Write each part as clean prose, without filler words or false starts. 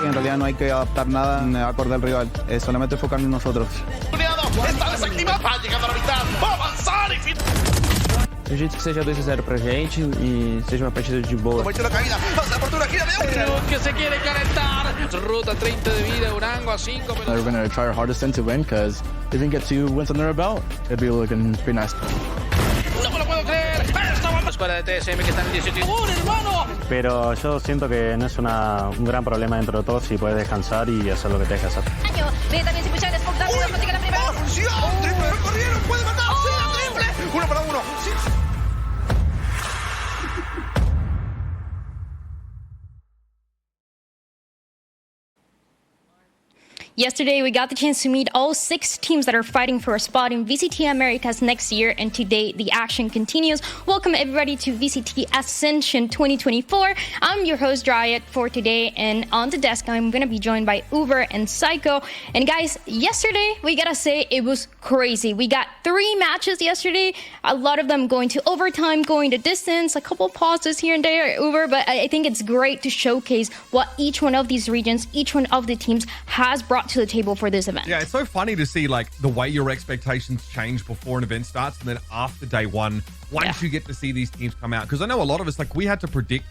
En realidad no hay que adaptar nada acorde al rival, solamente enfocarnos en nosotros. Está desactivado, vai llegando a la mitad, va a avanzar y fin. Acredito que seja 2-0 pra gente e seja uma partida de boa. Que se quiere calentar. Ruta 30 de vida, Urango a 5. We're going to try our hardest then to win because if we can get 2 wins under our belt, it'd be looking pretty nice. No me lo puedo creer. La escuadra de TSM que está en el 18. Hermano! Pero yo siento que no es un gran problema dentro de todo si puedes descansar y hacer lo que tengas que hacer. También se pucha el espontáneo, consigue la primera. ¡Triple! ¡Corrieron! ¡Puede matar! ¡Sí, la triple! 1 para 1. ¡Sí! Yesterday, we got the chance to meet all 6 teams that are fighting for a spot in VCT Americas next year, and today the action continues. Welcome everybody to VCT Ascension 2024. I'm your host, Dryad, for today, and on the desk, I'm going to be joined by Uber and Psycho. And guys, yesterday, we gotta say, it was crazy. We got 3 matches yesterday, a lot of them going to overtime, going to distance, a couple pauses here and there, Uber, but I think it's great to showcase what each one of these regions, each one of the teams has brought to the table for this event. Yeah, it's so funny to see like the way your expectations change before an event starts and then after day one, once you get to see these teams come out. Because I know a lot of us, like, we had to predict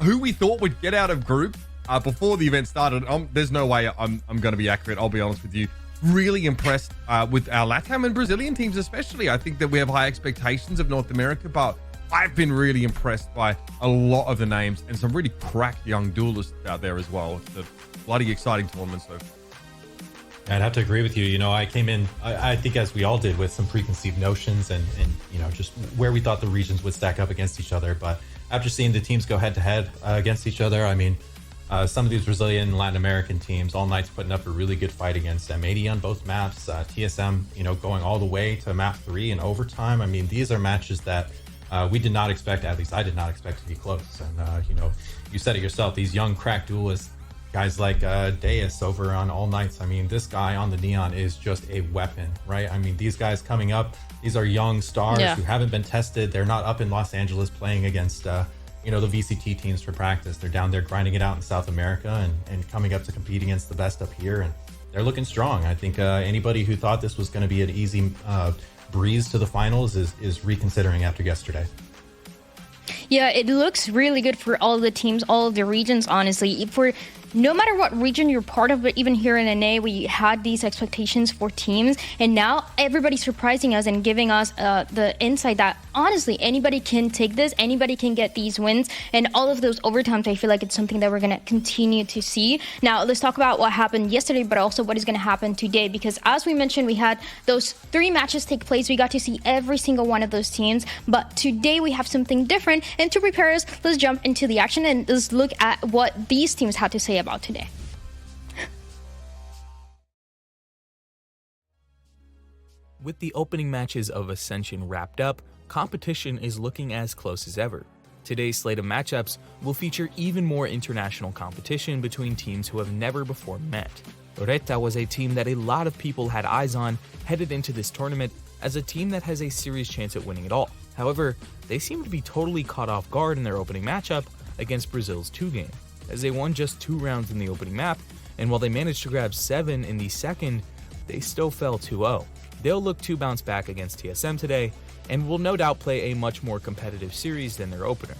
who we thought would get out of group before the event started. There's no way I'm going to be accurate. I'll be honest with you. Really impressed with our LATAM and Brazilian teams, especially. I think that we have high expectations of North America, but I've been really impressed by a lot of the names and some really cracked young duelists out there as well. It's a bloody exciting tournament so far. I'd have to agree with you. You know, I came in, I think as we all did, with some preconceived notions and you know, just where we thought the regions would stack up against each other. But after seeing the teams go head to head against each other, I mean, some of these Brazilian and Latin American teams, All Night's putting up a really good fight against M80 on both maps. TSM, you know, going all the way to map 3 in overtime. I mean, these are matches that we did not expect, at least I did not expect to be close. And, you know, you said it yourself, these young crack duelists, guys like Deus over on All Nights. I mean, this guy on the Neon is just a weapon, right? I mean, these guys coming up, these are young stars who haven't been tested. They're not up in Los Angeles playing against, you know, the VCT teams for practice. They're down there grinding it out in South America and coming up to compete against the best up here. And they're looking strong. I think anybody who thought this was going to be an easy breeze to the finals is reconsidering after yesterday. Yeah, it looks really good for all the teams, all of the regions, honestly. No matter what region you're part of, but even here in NA, we had these expectations for teams, and now everybody's surprising us and giving us the insight that, honestly, anybody can take this, anybody can get these wins, and all of those overtimes, I feel like it's something that we're going to continue to see. Now, let's talk about what happened yesterday, but also what is going to happen today, because as we mentioned, we had those 3 matches take place. We got to see every single one of those teams, but today we have something different, and to prepare us, let's jump into the action and let's look at what these teams had to say about today. With the opening matches of Ascension wrapped up, competition is looking as close as ever. Today's slate of matchups will feature even more international competition between teams who have never before met. Reta was a team that a lot of people had eyes on headed into this tournament as a team that has a serious chance at winning it all. However, they seem to be totally caught off guard in their opening matchup against Brazil's 2-game, as they won just 2 rounds in the opening map, and while they managed to grab 7 in the second, they still fell 2-0. They'll look to bounce back against TSM today, and will no doubt play a much more competitive series than their opener.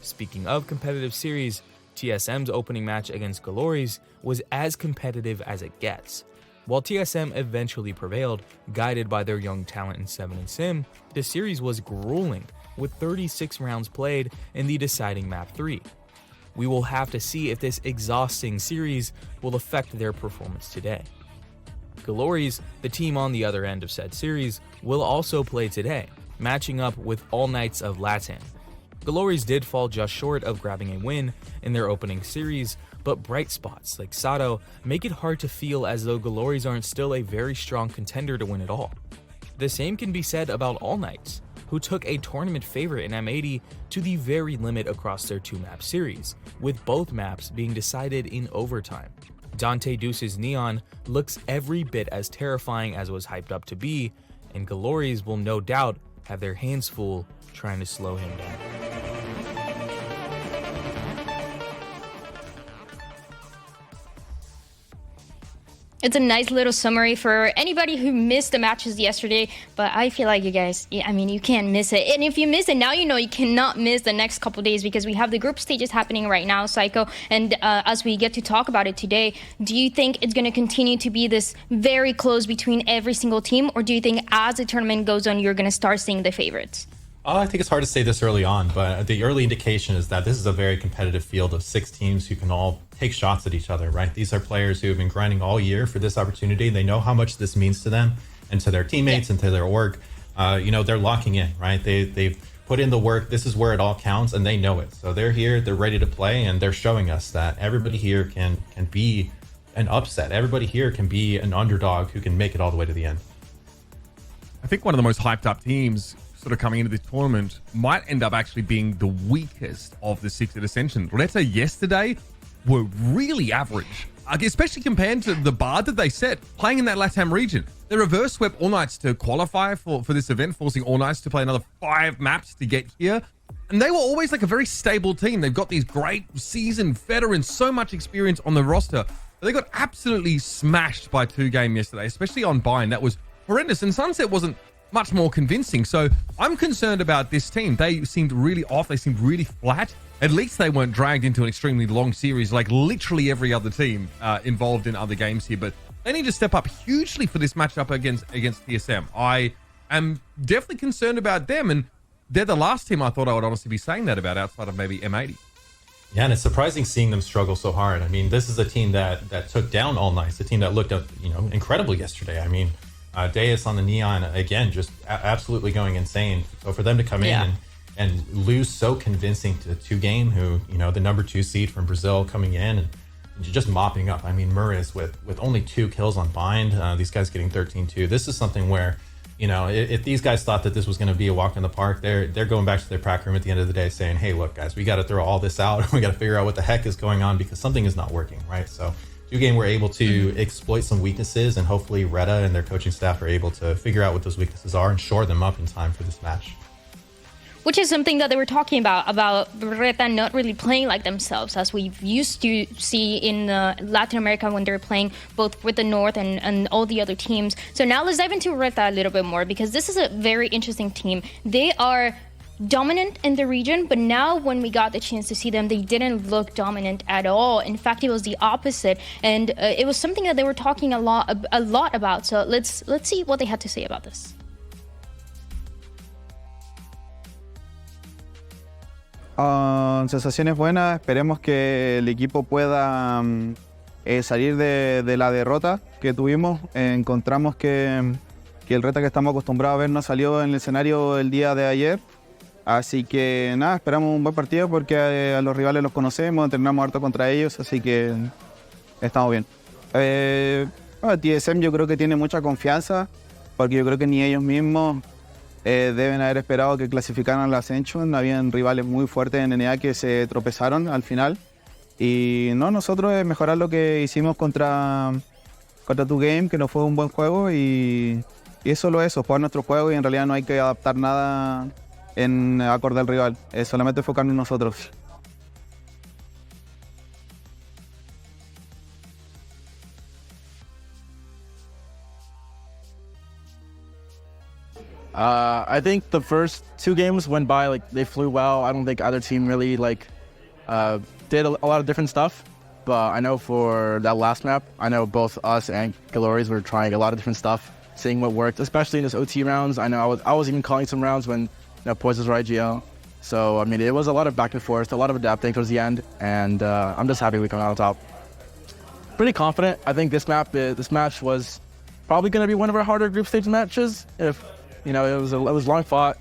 Speaking of competitive series, TSM's opening match against Glories was as competitive as it gets. While TSM eventually prevailed, guided by their young talent in 7 and Sim, the series was grueling, with 36 rounds played in the deciding map 3. We will have to see if this exhausting series will affect their performance today. Glories, the team on the other end of said series, will also play today, matching up with All Knights of LATAM. Glories did fall just short of grabbing a win in their opening series, but bright spots like Sato make it hard to feel as though Glories aren't still a very strong contender to win it all. The same can be said about All Knights, who took a tournament favorite in M80 to the very limit across their 2-map series, with both maps being decided in overtime. Dante Deuce's Neon looks every bit as terrifying as it was hyped up to be, and Glories will no doubt have their hands full trying to slow him down. It's a nice little summary for anybody who missed the matches yesterday, but I feel like you guys, I mean, you can't miss it. And if you miss it now, you know you cannot miss the next couple days because we have the group stages happening right now, Psycho. And as we get to talk about it today, do you think it's going to continue to be this very close between every single team, or do you think as the tournament goes on, you're going to start seeing the favorites? I think it's hard to say this early on, but the early indication is that this is a very competitive field of 6 teams who can all take shots at each other, right? These are players who have been grinding all year for this opportunity. They know how much this means to them and to their teammates and to their org. You know, they're locking in, right? They've put in the work. This is where it all counts, and they know it. So they're here, they're ready to play, and they're showing us that everybody here can be an upset. Everybody here can be an underdog who can make it all the way to the end. I think one of the most hyped up teams sort of coming into this tournament might end up actually being the weakest of the 6 at Ascension. Reta yesterday were really average, especially compared to the bar that they set playing in that LATAM region. They reverse swept All Knights to qualify for this event, forcing All Knights to play another 5 maps to get here. And they were always like a very stable team. They've got these great seasoned veterans, so much experience on the roster. But they got absolutely smashed by 2Game yesterday, especially on Bind. That was horrendous. And Sunset wasn't much more convincing. So I'm concerned about this team. They seemed really off. They seemed really flat. At least they weren't dragged into an extremely long series like literally every other team involved in other games here. But they need to step up hugely for this matchup against TSM. I am definitely concerned about them, and they're the last team I thought I would honestly be saying that about outside of maybe M80. Yeah, and it's surprising seeing them struggle so hard. I mean, this is a team that took down All Knights, a team that looked up, incredible yesterday. I mean, Deus on the Neon, again, just absolutely going insane. So for them to come in and lose so convincing to 2Game, who, the number 2 seed from Brazil coming in and just mopping up. I mean, Murray's with only 2 kills on Bind. These guys getting 13-2. This is something where, if these guys thought that this was going to be a walk in the park, they're going back to their prac room at the end of the day saying, hey, look, guys, we got to throw all this out. We got to figure out what the heck is going on because something is not working, right? So 2Game were able to exploit some weaknesses, and hopefully Reta and their coaching staff are able to figure out what those weaknesses are and shore them up in time for this match. Which is something that they were talking about Reta not really playing like themselves, as we used to see in Latin America when they're playing both with the North and all the other teams. So now let's dive into Reta a little bit more, because this is a very interesting team. They are dominant in the region, but now when we got the chance to see them, they didn't look dominant at all. In fact, it was the opposite, and it was something that they were talking a lot about. So let's see what they had to say about this. Sensaciones buenas, esperemos que el equipo pueda salir de la derrota que tuvimos. Encontramos que el Reta que estamos acostumbrados a ver no salió en el escenario el día de ayer. Así que nada, esperamos un buen partido porque a los rivales los conocemos, entrenamos harto contra ellos, así que estamos bien. TSM yo creo que tiene mucha confianza, porque yo creo que ni ellos mismos deben haber esperado que clasificaran a la Ascension. Habían rivales muy fuertes en NA que se tropezaron al final. Y no, nosotros es mejorar lo que hicimos contra 2Game, que no fue un buen juego, y es solo eso, jugar nuestro juego, y en realidad no hay que adaptar nada en acorde al rival, es solamente enfocarnos en nosotros. I think the first 2 games went by, like, they flew well. I don't think either team really did a lot of different stuff, but I know for that last map, I know both us and Glories were trying a lot of different stuff, seeing what worked, especially in this OT rounds. I know I was even calling some rounds when Poisons were IGL. So, I mean, it was a lot of back and forth, a lot of adapting towards the end, and I'm just happy we come out on top. Pretty confident. I think this match was probably going to be one of our harder group stage matches. If it was long fought.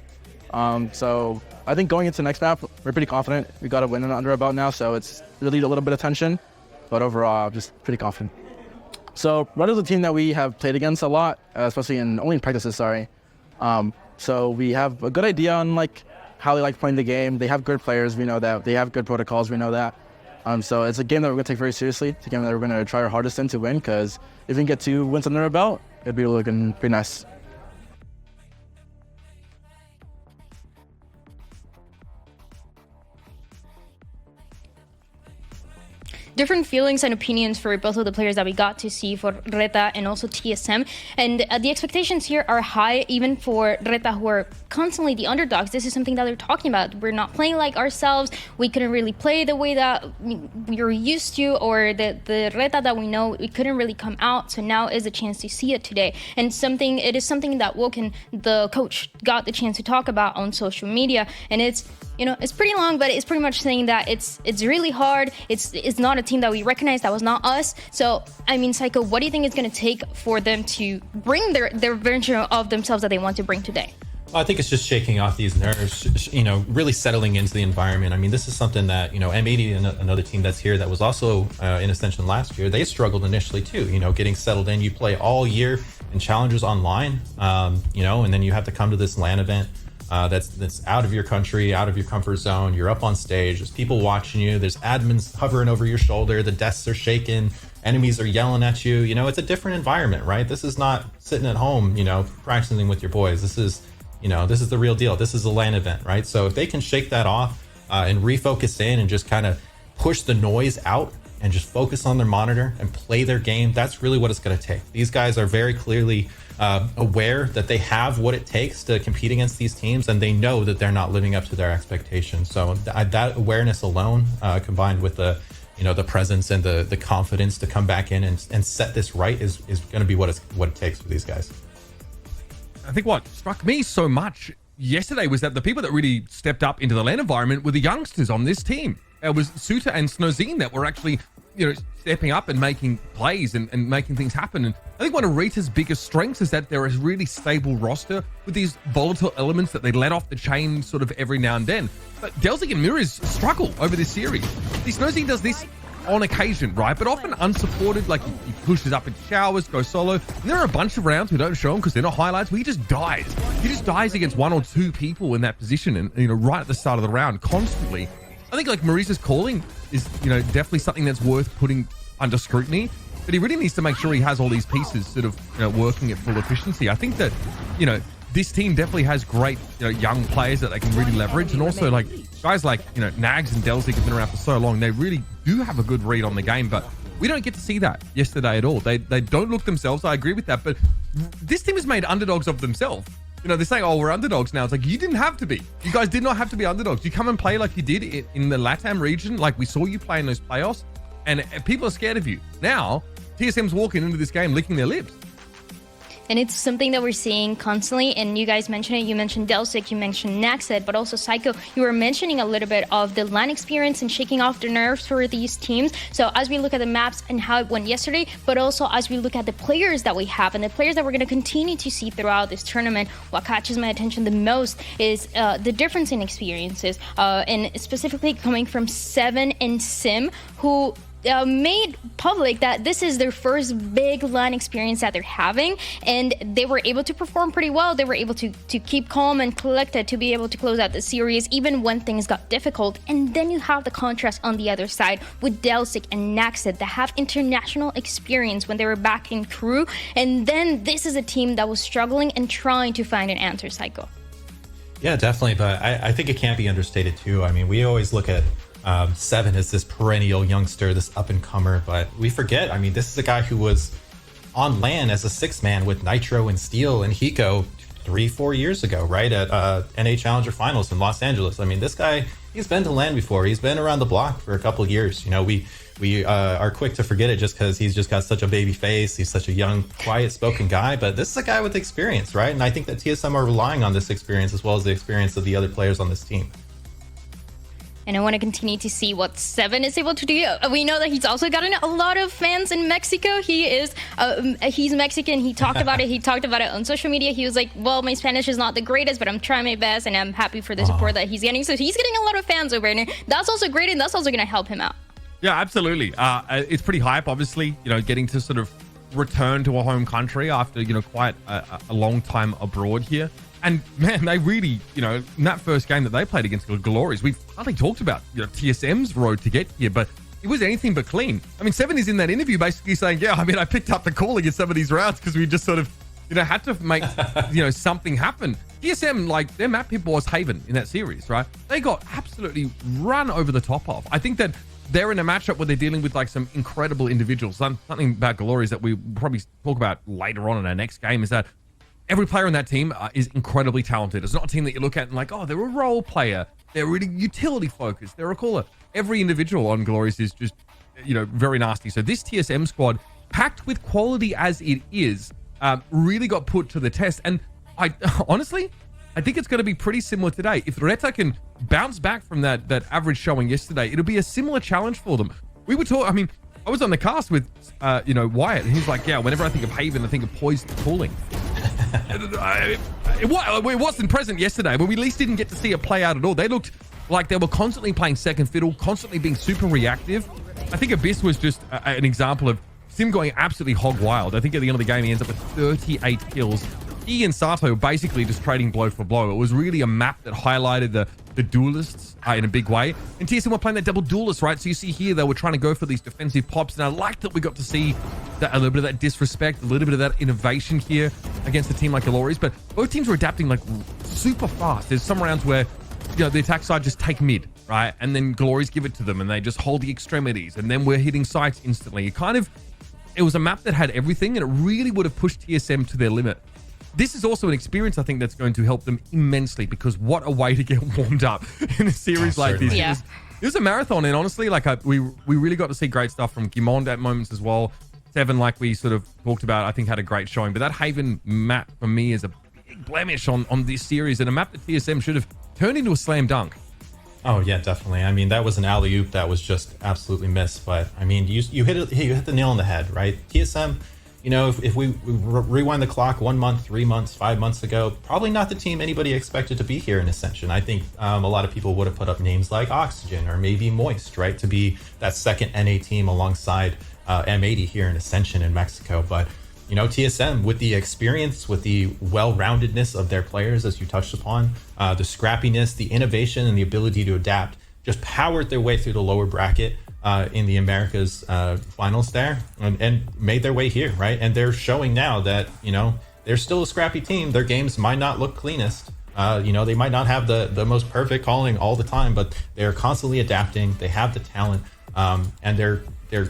So I think going into the next map, we're pretty confident. We got a win under our belt now, so it's really a little bit of tension, but overall, just pretty confident. So Red is a team that we have played against a lot, especially only in practices. So we have a good idea on how they like playing the game. They have good players, we know that. They have good protocols, we know that. So it's a game that we're going to take very seriously. It's a game that we're going to try our hardest to win, because if we can get 2 wins under our belt, it'd be looking pretty nice. different feelings and opinions for both of the players that we got to see, for Reta and also TSM. And the expectations here are high, even for Reta, who are constantly the underdogs. This is something that they're talking about. We're not playing like ourselves. We couldn't really play the way that we were used to, or the Reta that we know, it couldn't really come out. So now is a chance to see it today. And it is something that Woken, the coach, got the chance to talk about on social media. And it's, it's pretty long, but it's pretty much saying that it's really hard. It's not a team that we recognize. That was not us. So, I mean, Psycho, what do you think it's going to take for them to bring their version of themselves that they want to bring today? Well, I think it's just shaking off these nerves, really settling into the environment. I mean, this is something that, M80, another team that's here that was also in Ascension last year, they struggled initially too, getting settled in. You play all year in Challengers online, and then you have to come to this LAN event that's out of your country, out of your comfort zone. You're up on stage, there's people watching you, there's admins hovering over your shoulder, the desks are shaking, enemies are yelling at you. It's a different environment, right? This is not sitting at home, practicing with your boys. This is the real deal. This is a LAN event, right? So if they can shake that off and refocus in and just kind of push the noise out and just focus on their monitor and play their game, that's really what it's going to take. These guys are very clearly aware that they have what it takes to compete against these teams, and they know that they're not living up to their expectations. So that awareness alone, combined with the presence and the confidence to come back in and set this right, is going to be what it takes for these guys. I think what struck me so much yesterday was that the people that really stepped up into the LAN environment were the youngsters on this team. It was Suta and Snozine that were actually, stepping up and making plays and making things happen. And I think one of Rita's biggest strengths is that they're a really stable roster with these volatile elements that they let off the chain sort of every now and then. But Delzik and Mirrors struggle over this series. Snozine does this on occasion, right? But often unsupported, like he pushes up in showers, goes solo. And there are a bunch of rounds we don't show him because they're not highlights, where he just dies. He just dies against one or two people in that position and, right at the start of the round constantly. I think like Marisa's calling is, definitely something that's worth putting under scrutiny, but he really needs to make sure he has all these pieces sort of, working at full efficiency. I think that, this team definitely has great, young players that they can really leverage. And also like guys like, Nags and Delzik have been around for so long. They really do have a good read on the game, but we don't get to see that yesterday at all. They don't look themselves. I agree with that, but this team has made underdogs of themselves. They're saying, oh, we're underdogs now. It's like, you didn't have to be. You guys did not have to be underdogs. You come and play like you did in the LATAM region, like we saw you play in those playoffs, and people are scared of you. Now, TSM's walking into this game licking their lips. And it's something that we're seeing constantly. And you guys mentioned it. You mentioned Delzik, you mentioned Naxed, but also Psycho. You were mentioning a little bit of the LAN experience and shaking off the nerves for these teams. So as we look at the maps and how it went yesterday, but also as we look at the players that we have and the players that we're going to continue to see throughout this tournament, what catches my attention the most is the difference in experiences. And specifically coming from Seven and Sim, who made public that this is their first big LAN experience that they're having, and they were able to perform pretty well. They were able to keep calm and collected to be able to close out the series even when things got difficult. And then you have the contrast on the other side with Delzik and Naxed that have international experience when they were back in crew, and then this is a team that was struggling and trying to find an answer, Psycho. Yeah, definitely, but I think it can't be understated too. I mean, we always look at Seven as this perennial youngster, this up-and-comer, but we forget, I mean, this is a guy who was on LAN as a six-man with Nitro and Steel and Hiko 3-4 years ago, right, at NA Challenger Finals in Los Angeles. I mean, this guy, he's been to LAN before. He's been around the block for a couple of years. We are quick to forget it just because he's just got such a baby face. He's such a young, quiet-spoken guy, but this is a guy with experience, right? And I think that TSM are relying on this experience as well as the experience of the other players on this team. And I want to continue to see what Seven is able to do. We know that he's also gotten a lot of fans in Mexico. He's Mexican. He talked about it. He talked about it on social media. He was like, well, my Spanish is not the greatest, but I'm trying my best, and I'm happy for the support that he's getting. So he's getting a lot of fans over there. That's also great, and that's also going to help him out. Yeah, absolutely. It's pretty hype, obviously, getting to sort of return to a home country after, quite a long time abroad here. And man, they really, in that first game that they played against the Glories, we've hardly talked about, TSM's road to get here, but it was anything but clean. I mean, Seven is in that interview basically saying, yeah, I mean, I picked up the calling in some of these rounds because we just sort of, had to make, something happen. TSM, like, their map pick was Haven in that series, right? They got absolutely run over the top of. I think that they're in a matchup where they're dealing with like some incredible individuals. Something about Glories that we probably talk about later on in our next game is that every player on that team is incredibly talented. It's not a team that you look at and like, oh, they're a role player. They're really utility focused. They're a caller. Every individual on Glories is just, very nasty. So this TSM squad, packed with quality as it is, really got put to the test. And I honestly think it's going to be pretty similar today. If Reta can bounce back from that average showing yesterday, it'll be a similar challenge for them. We were talking, I mean, I was on the cast with, Wyatt, and he's like, yeah, whenever I think of Haven, I think of poised cooling. It wasn't present yesterday, but we at least didn't get to see it play out at all. They looked like they were constantly playing second fiddle, constantly being super reactive. I think Abyss was just an example of Sim going absolutely hog wild. I think at the end of the game, he ends up with 38 kills. He and Sato basically just trading blow for blow. It was really a map that highlighted the duelists in a big way. And TSM were playing that double duelist, right? So you see here, they were trying to go for these defensive pops. And I like that we got to see a little bit of that disrespect, a little bit of that innovation here against a team like Glories. But both teams were adapting like super fast. There's some rounds where, the attack side just take mid, right? And then Glories give it to them and they just hold the extremities. And then we're hitting sites instantly. It was a map that had everything and it really would have pushed TSM to their limit. This is also an experience, I think, that's going to help them immensely because what a way to get warmed up in a series like this. Yeah. It was a marathon, and honestly, like we really got to see great stuff from Gimond at moments as well. Seven, like we sort of talked about, I think had a great showing. But that Haven map, for me, is a big blemish on this series and a map that TSM should have turned into a slam dunk. Oh, yeah, definitely. I mean, that was an alley-oop that was just absolutely missed. But, I mean, you hit the nail on the head, right? TSM... if we rewind the clock 1 month, 3 months, 5 months ago, probably not the team anybody expected to be here in Ascension. I think a lot of people would have put up names like Oxygen or maybe Moist, right, to be that second NA team alongside M80 here in Ascension in Mexico. But, TSM, with the experience, with the well-roundedness of their players, as you touched upon, the scrappiness, the innovation, and the ability to adapt, just powered their way through the lower bracket in the Americas finals there and made their way here, right? And they're showing now that, they're still a scrappy team. Their games might not look cleanest. They might not have the most perfect calling all the time, but they're constantly adapting. They have the talent. And they're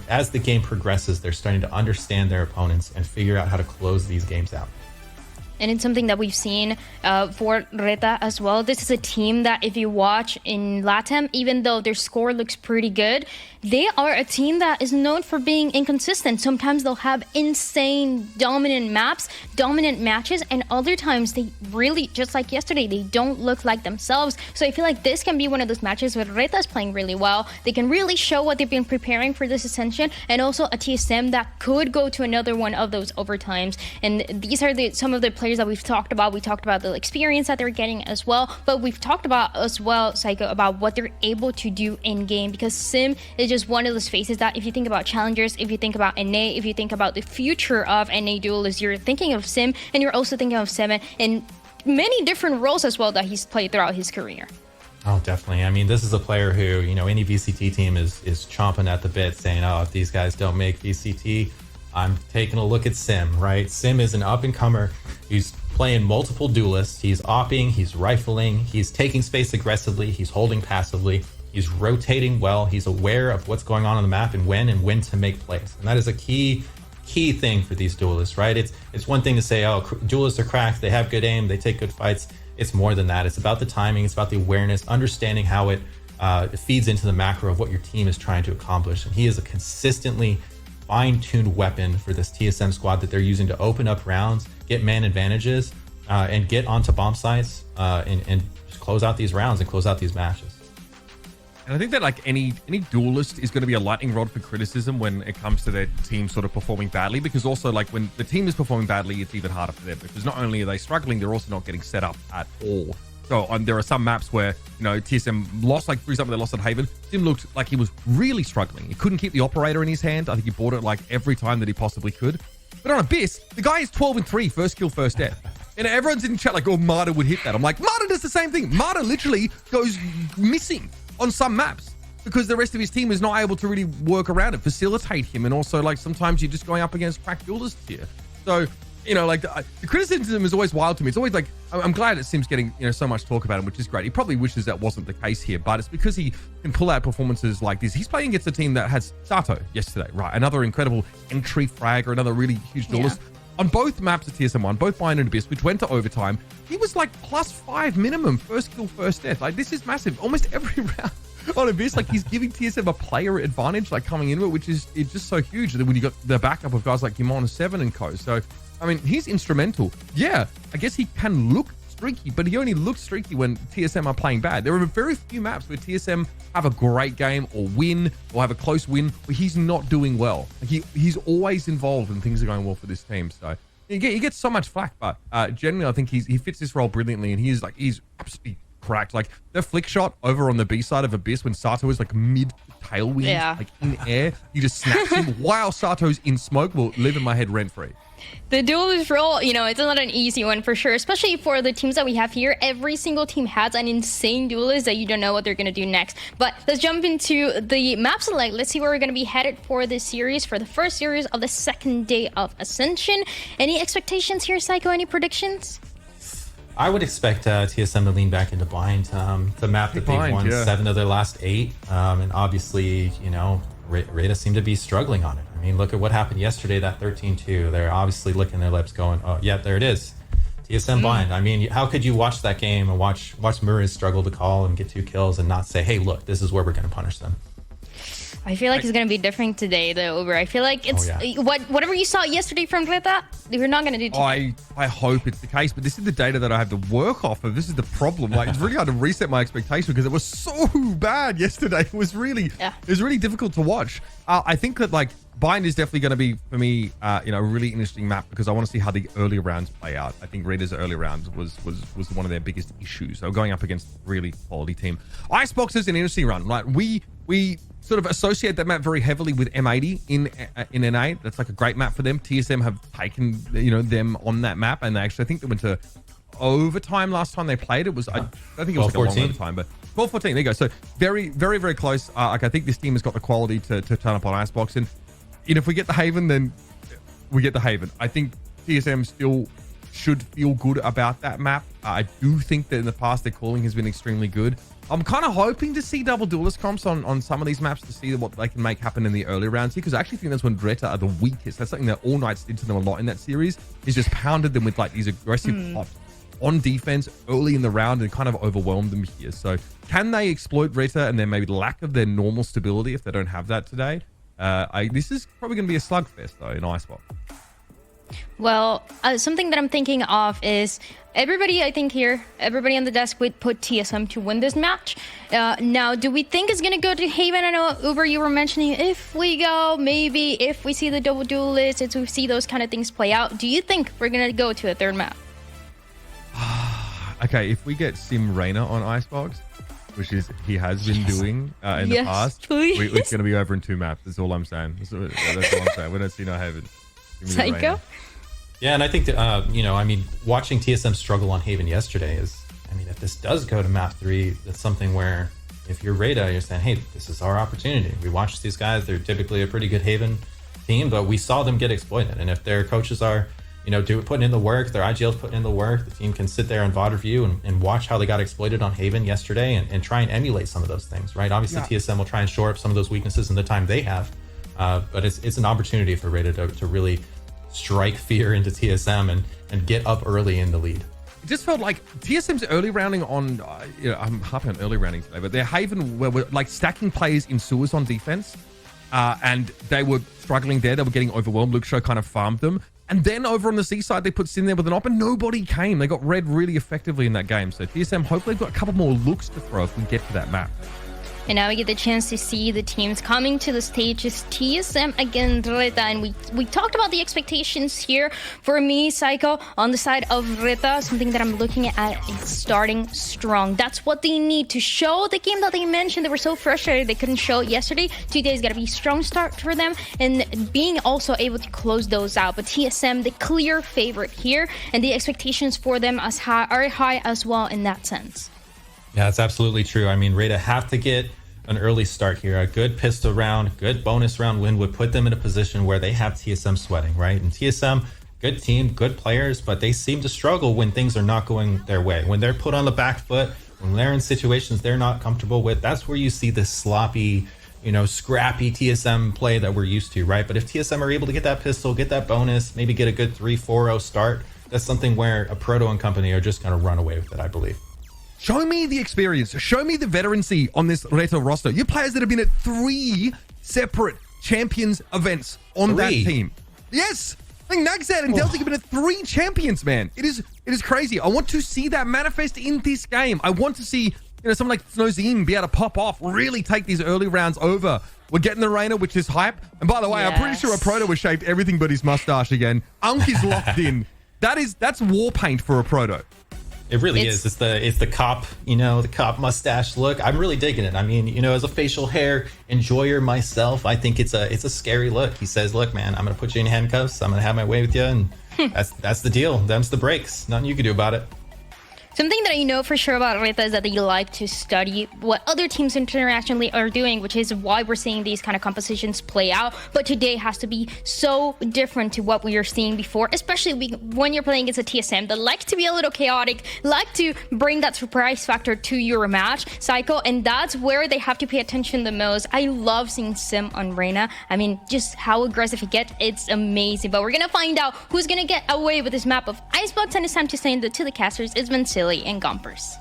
as the game progresses, they're starting to understand their opponents and figure out how to close these games out. And it's something that we've seen for Reta as well. This is a team that if you watch in LATAM, even though their score looks pretty good, they are a team that is known for being inconsistent. Sometimes they'll have insane dominant maps, dominant matches, and other times they really, just like yesterday, they don't look like themselves. So I feel like this can be one of those matches where Reta's playing really well. They can really show what they've been preparing for this Ascension, and also a TSM that could go to another one of those overtimes. And these are some of the players that we've talked about. We talked about the experience that they're getting as well, but we've talked about as well, Psycho, about what they're able to do in game, because Sim is just one of those faces that if you think about challengers, if you think about NA, if you think about the future of NA Duelist, you're thinking of Sim, and you're also thinking of Seven in many different roles as well that he's played throughout his career. Oh, definitely. I mean, this is a player who, any VCT team is chomping at the bit saying, oh, if these guys don't make VCT, I'm taking a look at Sim, right? Sim is an up-and-comer. He's playing multiple duelists. He's opping, he's rifling, he's taking space aggressively, he's holding passively, he's rotating well, he's aware of what's going on the map and when to make plays. And that is a key thing for these duelists, right? It's one thing to say, oh, duelists are cracked, they have good aim, they take good fights. It's more than that. It's about the timing, it's about the awareness, understanding how it feeds into the macro of what your team is trying to accomplish. And he is a consistently fine-tuned weapon for this TSM squad that they're using to open up rounds, get man advantages, and get onto bomb sites and just close out these rounds and close out these matches. And I think that like any duelist is going to be a lightning rod for criticism when it comes to their team sort of performing badly, because also like when the team is performing badly, it's even harder for them because not only are they struggling, they're also not getting set up at all. So there are some maps where, TSM lost, like for example, they lost at Haven. Sim looked like he was really struggling. He couldn't keep the operator in his hand. I think he bought it like every time that he possibly could. But on Abyss, the guy is 12-3, first kill, first death. And everyone's in chat like, oh, Marta would hit that. I'm like, Marta does the same thing. Marta literally goes missing on some maps because the rest of his team is not able to really work around it, facilitate him. And also like sometimes you're just going up against cracked duelists here. So like the criticism is always wild to me. It's always like, I'm glad that Sim's getting, so much talk about him, which is great. He probably wishes that wasn't the case here, but it's because he can pull out performances like this. He's playing against a team that has Sato yesterday, right? Another incredible entry fragger, another really huge duelist. On both maps of TSM 1, both Bind and Abyss, which went to overtime, he was like +5 minimum, first kill, first death. Like, this is massive. Almost every round on Abyss, like, he's giving TSM a player advantage, like, coming into it, which is it's just so huge. And then when you got the backup of guys like Yimon7 and co. So, I mean, he's instrumental. Yeah, I guess he can look streaky, but he only looks streaky when TSM are playing bad. There are very few maps where TSM have a great game or win or have a close win where he's not doing well. Like he's always involved when things are going well for this team. So he gets so much flack, but generally I think he fits this role brilliantly, and he's absolutely cracked. Like the flick shot over on the B side of Abyss when Sato is like mid tailwind, like in air, he just snaps him while Sato's in smoke will live in my head rent free. The duelist role, it's not an easy one for sure, especially for the teams that we have here. Every single team has an insane duelist that you don't know what they're going to do next. But let's jump into the map select. Let's see where we're going to be headed for this series, for the first series of the second day of Ascension. Any expectations here, Psycho? Any predictions? I would expect TSM to lean back into Bind. The map that they've won 7 of their last 8. And obviously, Reta seemed to be struggling on it. I mean, look at what happened yesterday, that 13-2. They're obviously licking their lips going, oh, yeah, there it is. TSM Bind. I mean, how could you watch that game and watch Murray struggle to call and get 2 kills and not say, hey, look, this is where we're going to punish them? I feel like it's going to be different today, though, Uber. I feel like it's whatever you saw yesterday from Reta, we're not going to do today. I hope it's the case, but this is the data that I have to work off of. This is the problem. Like, it's really hard to reset my expectation because it was so bad yesterday. It was really difficult to watch. I think that like Bind is definitely going to be for me, a really interesting map because I want to see how the early rounds play out. I think Reta's early rounds was one of their biggest issues. So going up against a really quality team. Icebox is an interesting run. Like we sort of associate that map very heavily with M80 in NA. That's like a great map for them. TSM have taken them on that map, and I think they went to overtime last time they played. It was I don't think it was like a long overtime, but 12-14. There you go. So very, very, very close. Like I think this team has got the quality to turn up on Icebox, and if we get the Haven, then we get the Haven. I think TSM still should feel good about that map. I do think that in the past their calling has been extremely good. I'm kind of hoping to see double duelist comps on some of these maps to see what they can make happen in the early rounds here, because I actually think that's when Reta are the weakest. That's something that All Knights did to them a lot in that series, is just pounded them with like these aggressive pops on defense early in the round and kind of overwhelmed them here. So can they exploit Reta and then maybe the lack of their normal stability if they don't have that today? This is probably going to be a slugfest though in Icebox. Well, something that I'm thinking of is everybody on the desk would put TSM to win this match. Now, do we think it's going to go to Haven? I know, Uber, you were mentioning if we go, maybe if we see the double duelist, if we see those kind of things play out. Do you think we're going to go to a third map? Okay, if we get Sim Reina on Icebox, which is he has been doing in the past, it's going to be over in 2 maps. That's all I'm saying. That's all I'm saying. We don't see no Haven. Psycho? Yeah, and I think that, watching TSM struggle on Haven yesterday if this does go to map 3, that's something where if you're Reta, you're saying, hey, this is our opportunity. We watched these guys. They're typically a pretty good Haven team, but we saw them get exploited. And if their coaches are, putting in the work, their IGL's putting in the work, the team can sit there on VOD review and watch how they got exploited on Haven yesterday and try and emulate some of those things, right? Obviously, TSM will try and shore up some of those weaknesses in the time they have, but it's an opportunity for Reta to really strike fear into TSM and get up early in the lead. It just felt like TSM's early rounding on, I'm harping on early rounding today, but their Haven were like stacking players in sewers on defense, and they were struggling there. They were getting overwhelmed. Luke Show kind of farmed them. And then over on the C side, they put Sin there with an op, and nobody came. They got red really effectively in that game. So TSM hopefully got a couple more looks to throw if we get to that map. And now we get the chance to see the teams coming to the stage. It's TSM against Reta, and we talked about the expectations here. For me, Psycho, on the side of Reta, something that I'm looking at is starting strong. That's what they need to show the game that they mentioned. They were so frustrated they couldn't show it yesterday. Today's got to be a strong start for them, and being also able to close those out. But TSM, the clear favorite here, and the expectations for them are high as well in that sense. Yeah, it's absolutely true. Reta have to get an early start here. A good pistol round, good bonus round win would put them in a position where they have TSM sweating, right? And TSM good team, good players, but they seem to struggle when things are not going their way. When they're put on the back foot, when they're in situations they're not comfortable with, that's where you see this sloppy, scrappy TSM play that we're used to, right? But if TSM are able to get that pistol, get that bonus, maybe get a good 3-4-0 start, that's something where a Proto and company are just going to run away with it, I believe. Show me the experience. Show me the veterancy on this Reta roster. You players that have been at 3 separate champions events on that team. Yes. I think Nagzad and Delzik have been at 3 champions, man. It is crazy. I want to see that manifest in this game. I want to see, someone like Snowzine be able to pop off, really take these early rounds over. We're getting the Reina, which is hype. And by the way, I'm pretty sure a Proto was shaved everything but his mustache again. Unk is locked in. That's war paint for a Proto. It really is. It's the cop, the cop mustache look. I'm really digging it. I mean, as a facial hair enjoyer myself, I think it's a scary look. He says, "Look, man, I'm gonna put you in handcuffs. I'm gonna have my way with you, and that's the deal. Them's the breaks. Nothing you can do about it." Something that I know for sure about Reta is that they like to study what other teams internationally are doing, which is why we're seeing these kind of compositions play out. But today has to be so different to what we were seeing before, especially when you're playing against a TSM that likes to be a little chaotic, like to bring that surprise factor to your match cycle, and that's where they have to pay attention the most. I love seeing Sim on Reina. I mean, just how aggressive he gets, it's amazing. But we're going to find out who's going to get away with this map of Icebox, and it's time to send it to the casters. It's been silly and Gompers.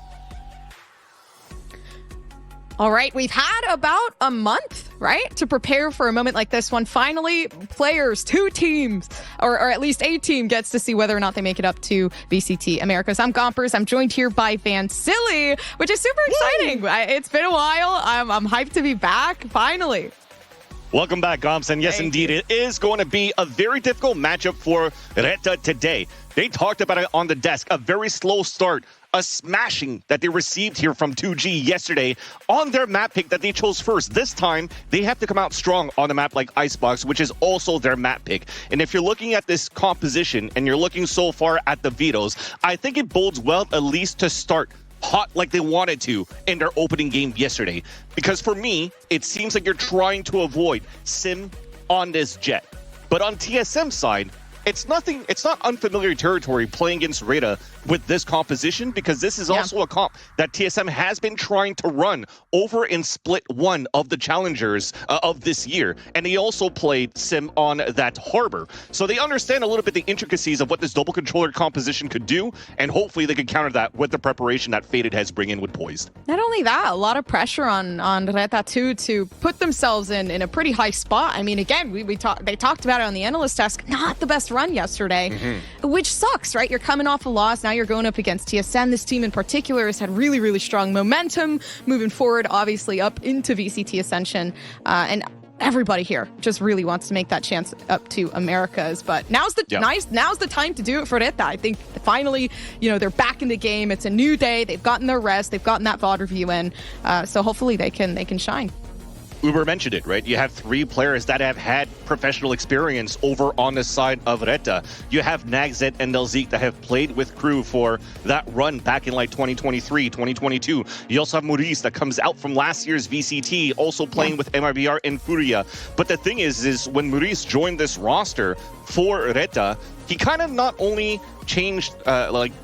All right, we've had about a month, right, to prepare for a moment like this one. Finally, players, 2 teams, or at least a team gets to see whether or not they make it up to VCT Americas. I'm Gompers. I'm joined here by Van Silly, which is super exciting. It's been a while. I'm hyped to be back, finally. Welcome back, Gomps. And yes, indeed, it is going to be a very difficult matchup for Reta today. They talked about it on the desk, a very slow start, a smashing that they received here from 2G yesterday on their map pick that they chose first. This time, they have to come out strong on a map like Icebox, which is also their map pick. And if you're looking at this composition and you're looking so far at the vetoes, I think it bodes well at least to start hot like they wanted to in their opening game yesterday. Because for me, it seems like you're trying to avoid Sim on this jet. But on TSM side, it's not unfamiliar territory playing against Reta with this composition, because this is also a comp that TSM has been trying to run over in split 1 of the challengers of this year. And they also played Sim on that harbor. So they understand a little bit the intricacies of what this double controller composition could do, and hopefully they could counter that with the preparation that Faded has bring in with Poised. Not only that, a lot of pressure on Reta too to put themselves in a pretty high spot. I mean, again, they talked about it on the analyst desk, not the best run yesterday, which sucks, right? You're coming off a loss, now you're going up against TSM. This team in particular has had really, really strong momentum moving forward, obviously up into VCT Ascension, and everybody here just really wants to make that chance up to Americas. But now's the time to do it for Reta. I think finally, they're back in the game. It's a new day. They've gotten their rest. They've gotten that VOD review in. So hopefully they can shine. Uber mentioned it, right? You have 3 players that have had professional experience over on the side of Reta. You have Nagzet and Delzik that have played with crew for that run back in like 2023, 2022. You also have Maurice that comes out from last year's VCT, also playing with MRBR and Furia. But the thing is when Maurice joined this roster for Reta, he kind of not only changed,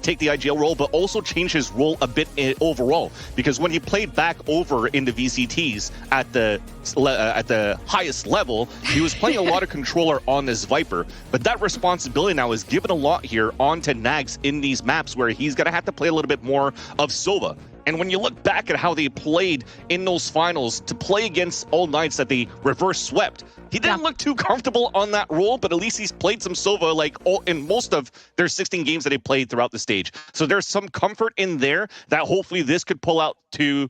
take the IGL role, but also changed his role a bit overall. Because when he played back over in the VCTs at the highest level, he was playing a lot of controller on this Viper. But that responsibility now is given a lot here onto Nags in these maps where he's going to have to play a little bit more of Sova. And when you look back at how they played in those finals to play against All Knights that they reverse swept, he didn't look too comfortable on that role, but at least he's played some Sova in most of their 16 games that they played throughout the stage. So there's some comfort in there that hopefully this could pull out to,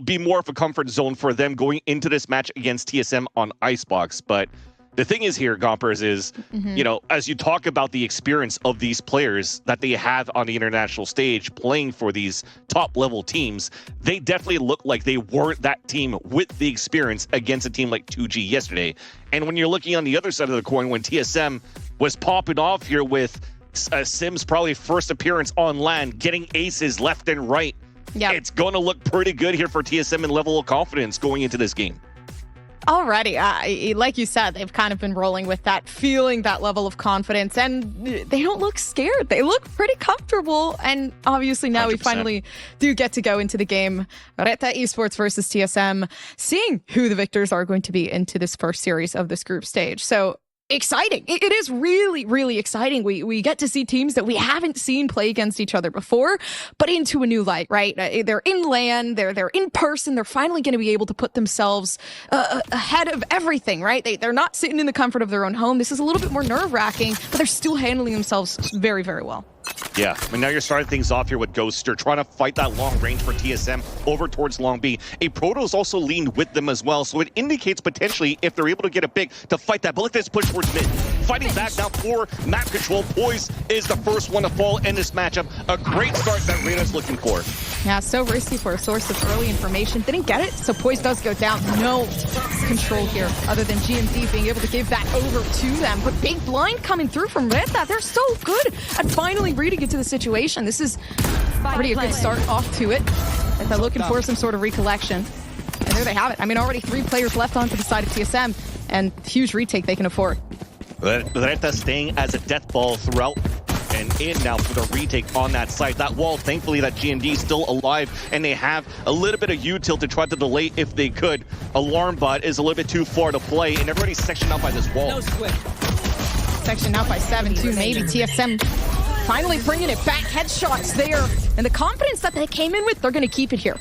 be more of a comfort zone for them going into this match against TSM on Icebox. But the thing is here, Gompers, is, as you talk about the experience of these players that they have on the international stage playing for these top-level teams, they definitely look like they weren't that team with the experience against a team like 2G yesterday. And when you're looking on the other side of the coin, when TSM was popping off here with Sim's probably first appearance on LAN, getting aces left and right, it's going to look pretty good here for TSM and level of confidence going into this game. Already, like you said, they've kind of been rolling with that, feeling that level of confidence, and they don't look scared. They look pretty comfortable, and obviously now 100%. We finally do get to go into the game. Reta Esports versus TSM, seeing who the victors are going to be into this first series of this group stage. So exciting. It is really, really exciting. We get to see teams that we haven't seen play against each other before, but into a new light, right? They're in LAN, they're in person, they're finally going to be able to put themselves ahead of everything, right? They're not sitting in the comfort of their own home. This is a little bit more nerve-wracking, but they're still handling themselves very, very well. Yeah, I mean, now you're starting things off here with Ghoster, trying to fight that long range for TSM over towards Long B. A Protoss also leaned with them as well, so it indicates potentially if they're able to get a pick to fight that. But look at this push towards mid. Fighting back now for map control. Poise is the first one to fall in this matchup. A great start that Reta's looking for. Yeah, so risky for a source of early information. Didn't get it, so Poise does go down. No control here, other than GMD being able to give that over to them. But big blind coming through from Reta. They're so good at finally reading into the situation. This is pretty a good start off to it. If they're looking for some sort of recollection. And there they have it. I mean, already 3 players left onto the side of TSM, and huge retake they can afford. Reta staying as a death ball throughout and in now for the retake on that site. That wall, thankfully, that GMD is still alive, and they have a little bit of util to try to delay if they could. Alarm bot is a little bit too far to play, and everybody's sectioned out by this wall. Sectioned out by 7-2, maybe. TSM finally bringing it back. Headshots there, and the confidence that they came in with, they're going to keep it here.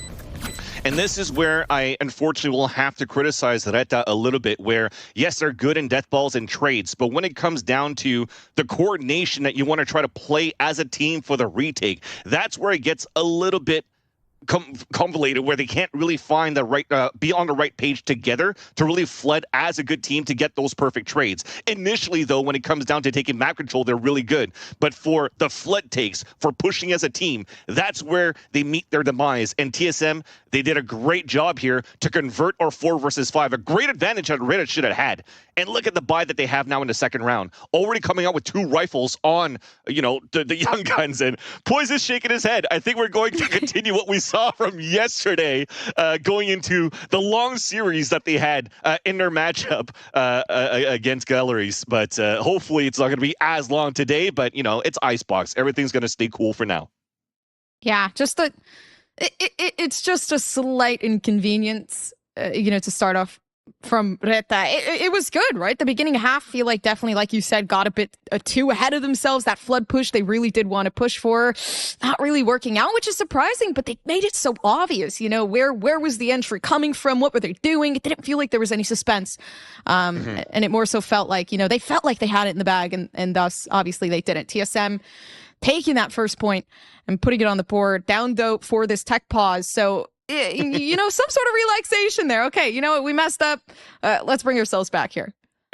And this is where I unfortunately will have to criticize Reta a little bit, where yes, they're good in death balls and trades, but when it comes down to the coordination that you want to try to play as a team for the retake, that's where it gets a little bit convoluted, where they can't really find the right be on the right page together to really flood as a good team to get those perfect trades. Initially, though, when it comes down to taking map control, they're really good, but for the flood takes, for pushing as a team, that's where they meet their demise. And TSM, they did a great job here to convert our 4 versus 5, a great advantage that Reta should have had. And look at the buy that they have now in the second round, already coming out with 2 rifles on, you know, the young guns. And Poise is shaking his head. I think we're going to continue what we saw from yesterday, going into the long series that they had in their matchup against Galleries. But hopefully it's not going to be as long today. But, you know, it's Icebox. Everything's going to stay cool for now. Yeah, just it's just a slight inconvenience, you know, to start off from Reta. It was good, right? The beginning half, feel like definitely, like you said, got a bit too ahead of themselves. That flood push they really did want to push for, not really working out, which is surprising, but they made it so obvious, you know, where was the entry coming from? What were they doing? It didn't feel like there was any suspense. And it more so felt like, you know, they felt like they had it in the bag, and thus, obviously, they didn't. TSM taking that first point and putting it on the board, down dope for this tech pause. So, you know, some sort of relaxation there. Okay, you know what? We messed up. Let's bring ourselves back here.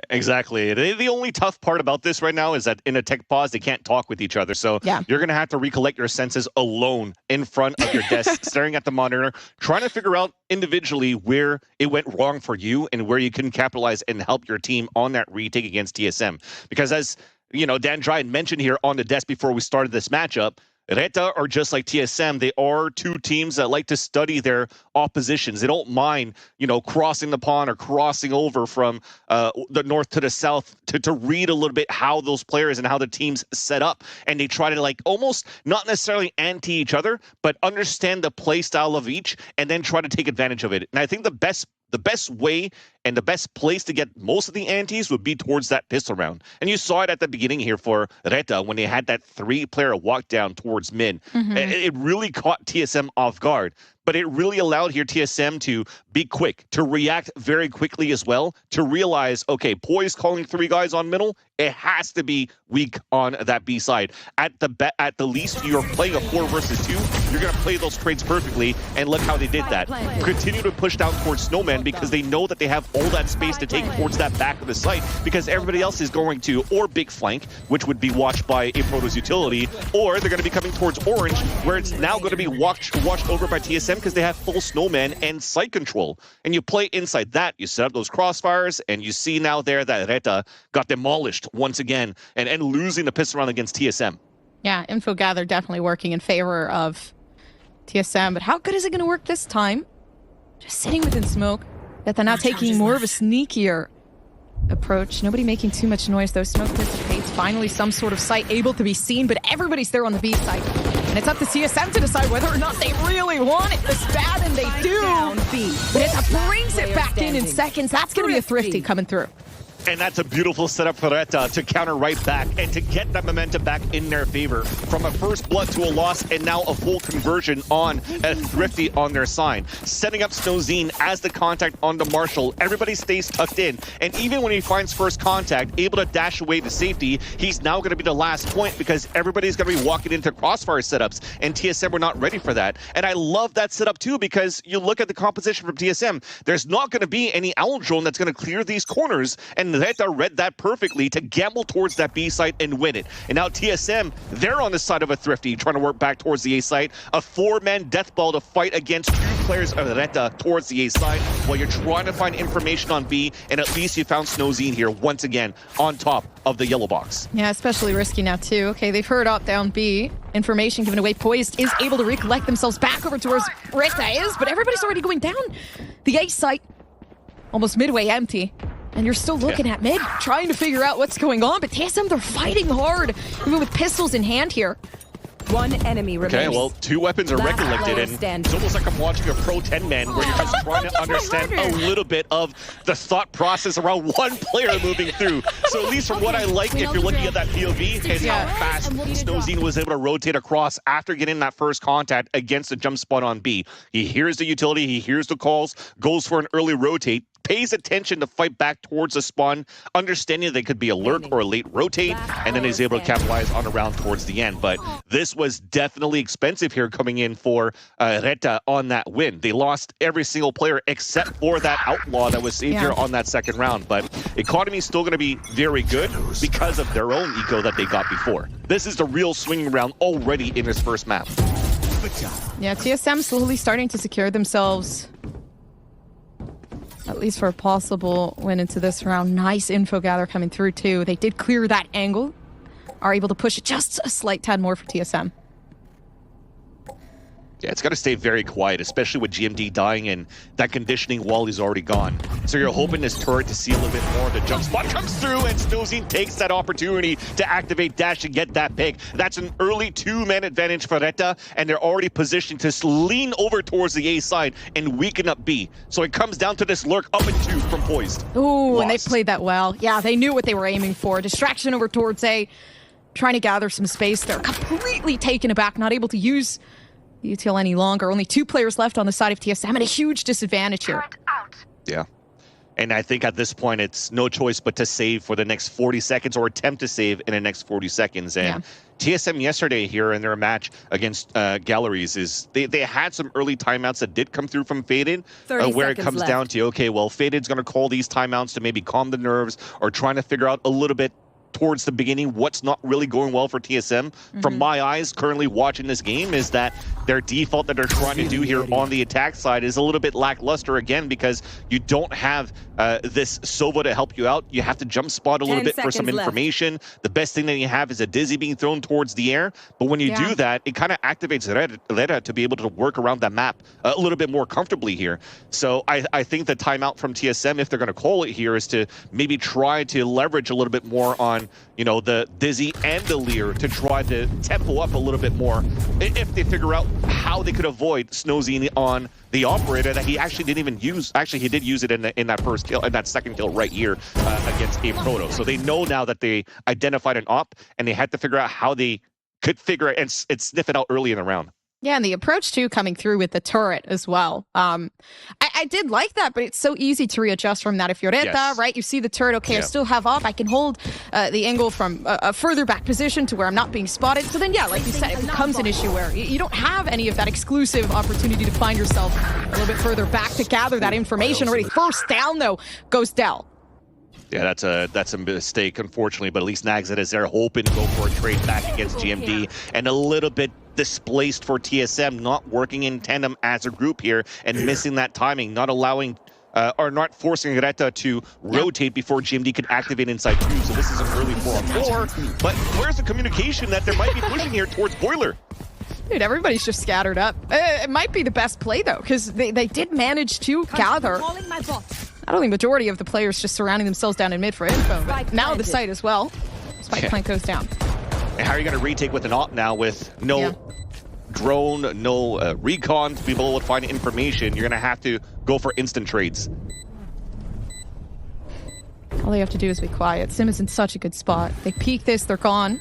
Exactly. The only tough part about this right now is that in a tech pause, they can't talk with each other. So you're going to have to recollect your senses alone in front of your desk, staring at the monitor, trying to figure out individually where it went wrong for you and where you can capitalize and help your team on that retake against TSM. Because as, you know, Dan Dry mentioned here on the desk before we started this matchup, Reta are just like TSM. They are 2 teams that like to study their oppositions. They don't mind, you know, crossing the pond or crossing over from the north to the south to read a little bit how those players and how the teams set up. And they try to, like, almost not necessarily anti each other, but understand the play style of each and then try to take advantage of it. And I think the best way and the best place to get most of the antes would be towards that pistol round. And you saw it at the beginning here for Reta when they had that 3-player walk down towards mid. It really caught TSM off guard, but it really allowed here TSM to be quick, to react very quickly as well, to realize, okay, Poise calling 3 guys on middle, it has to be weak on that B side. At the least, you're playing a 4 versus 2. You're going to play those trades perfectly, and look how they did that. Continue to push down towards Snowman because they know that they have all that space to take towards that back of the site, because everybody else is going to, or big flank, which would be watched by a Protoss utility, or they're going to be coming towards Orange, where it's now going to be washed over by TSM because they have full Snowman and site control. And you play inside that, you set up those crossfires, and you see now there that Reta got demolished once again and losing the pistol round against TSM. Yeah, info gather definitely working in favor of TSM, but how good is it going to work this time? Just sitting within smoke. That they're now taking more of a sneakier approach. Nobody making too much noise, though. Smoke dissipates. Finally, some sort of sight able to be seen, but everybody's there on the B side. And it's up to TSM to decide whether or not they really want it this bad, and they do. Reta brings it back in seconds. That's going to be a Thrifty coming through. And that's a beautiful setup for Reta to counter right back and to get that momentum back in their favor. From a first blood to a loss and now a full conversion on a Thrifty on their side. Setting up Snowzine as the contact on the Marshall. Everybody stays tucked in. And even when he finds first contact, able to dash away to safety, he's now going to be the last point because everybody's going to be walking into crossfire setups. And TSM were not ready for that. And I love that setup too because you look at the composition from TSM. There's not going to be any owl drone that's going to clear these corners. And Reta read that perfectly to gamble towards that B site and win it. And now TSM, they're on the side of a Thrifty, trying to work back towards the A site. A 4-man death ball to fight against 2 players of Reta towards the A site while you're trying to find information on B, and at least you found Snowzine here once again on top of the yellow box. Yeah, especially risky now too. Okay, they've heard up down B. Information given away. Poised is able to recollect themselves back over towards Reta is, but everybody's already going down. The A site, almost midway empty. And you're still looking at mid, trying to figure out what's going on. But TSM, they're fighting hard, even with pistols in hand here. One enemy remains. Okay, well, 2 weapons are recollected, and it's almost like I'm watching a pro 10-man where you're just trying to understand a little bit of the thought process around one player moving through. So at least from what I like, if you're looking at that POV, is how fast Snowzine was able to rotate across after getting that first contact against the jump spot on B. He hears the utility, he hears the calls, goes for an early rotate, pays attention to fight back towards the spawn, understanding that they could be a lurk or a late rotate, and then is able to capitalize on a round towards the end. But this was definitely expensive here coming in for Reta on that win. They lost every single player except for that outlaw that was saved here on that second round. But economy is still going to be very good because of their own eco that they got before. This is the real swinging round already in this first map. Yeah, TSM slowly starting to secure themselves, at least for a possible win into this round. Nice info gather coming through too. They did clear that angle, are able to push it just a slight tad more for TSM. Yeah, it's got to stay very quiet, especially with GMD dying and that conditioning while he's already gone. So you're hoping this turret to see a little bit more. The jump spot comes through, and Snowzine takes that opportunity to activate dash and get that pick. That's an early 2-man advantage for Reta, and they're already positioned to lean over towards the A side and weaken up B. So it comes down to this lurk up and 2 from Poised. Ooh, and they played that well. Yeah, they knew what they were aiming for. Distraction over towards A, trying to gather some space there. Completely taken aback, not able to use util any longer. Only 2 players left on the side of TSM, and a huge disadvantage here. Yeah. And I think at this point, it's no choice but to save for the next 40 seconds or attempt to save in the next 40 seconds. And TSM yesterday here in their match against Galleries is they had some early timeouts that did come through from Faded, where it comes down to, okay, well, Faded's going to call these timeouts to maybe calm the nerves or trying to figure out a little bit towards the beginning what's not really going well for TSM. From my eyes currently watching this game is that their default that they're trying to do here on the attack side is a little bit lackluster again because you don't have this Sova to help you out. You have to jump spot a little bit for some information. The best thing that you have is a Dizzy being thrown towards the air, but when you do that, it kind of activates Reta to be able to work around that map a little bit more comfortably here. So I think the timeout from TSM, if they're going to call it here, is to maybe try to leverage a little bit more on, you know, the Dizzy and the Lear to try to tempo up a little bit more if they figure out how they could avoid Snowzine on the operator that he actually didn't even use. Actually, he did use it in that first kill, in that second kill right here against a Proto. So they know now that they identified an op, and they had to figure out how they could figure it and sniff it out early in the round. Yeah, and the approach too coming through with the turret as well. I did like that, but it's so easy to readjust from that. If you're Reta, right, you see the turret, okay, I still have op, I can hold the angle from a further back position to where I'm not being spotted. So then, yeah, like you said, it becomes an issue where you don't have any of that exclusive opportunity to find yourself a little bit further back to gather that information. Already first down, though, goes Dell. Yeah, that's a mistake, unfortunately, but at least Nagzet is there hoping to go for a trade back against GMD, and a little bit displaced for TSM, not working in tandem as a group here and missing that timing, not allowing or not forcing Reta to rotate before GMD could activate inside 2. So this is an early 4-on-4, but where's the communication that there might be pushing here towards Boiler? Dude, everybody's just scattered up. It might be the best play, though, because they did manage to gather. Not only majority of the players just surrounding themselves down in mid for info, but now the site as well. Spike plant goes down. And how are you going to retake with an op now with no drone, no recon to be able to find information? You're going to have to go for instant trades. All they have to do is be quiet. Sim is in such a good spot. They peek this, they're gone.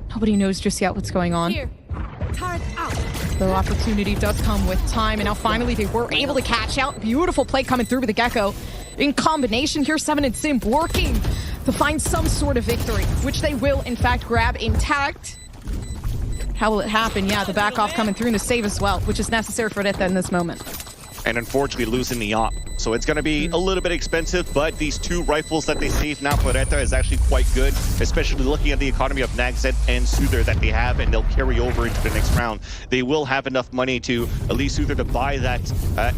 Nobody knows just yet what's going on. Here. Turret out. The opportunity does come with time, and now finally they were able to catch out. Beautiful play coming through with the Gecko. In combination here, Seven and Sim working to find some sort of victory, which they will, in fact, grab intact. How will it happen? Yeah, the back off coming through and the save as well, which is necessary for Reta in this moment. And unfortunately losing the op. So it's going to be a little bit expensive, but these 2 rifles that they save now for Reta is actually quite good, especially looking at the economy of Nagzet and Soother that they have, and they'll carry over into the next round. They will have enough money to at least Soother to buy that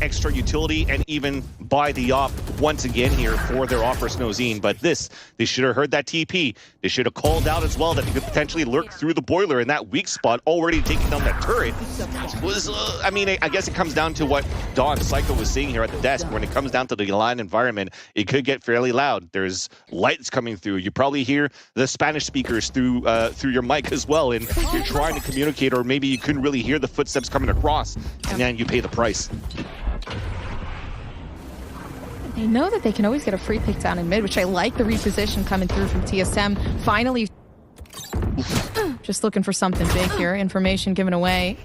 extra utility and even buy the op once again here for their offer Snowzine. But this, they should have heard that TP. They should have called out as well that they could potentially lurk through the boiler in that weak spot, already taking down that turret. I mean, I guess it comes down to what Don Psycho was saying here at the desk. When it comes down to the line environment, it could get fairly loud. There's lights coming through. You probably hear the Spanish speakers through your mic as well, and you're trying to communicate, or maybe you couldn't really hear the footsteps coming across, and then you pay the price. They know that they can always get a free pick down in mid, which I like the reposition coming through from TSM. Finally, just looking for something big here. Information given away.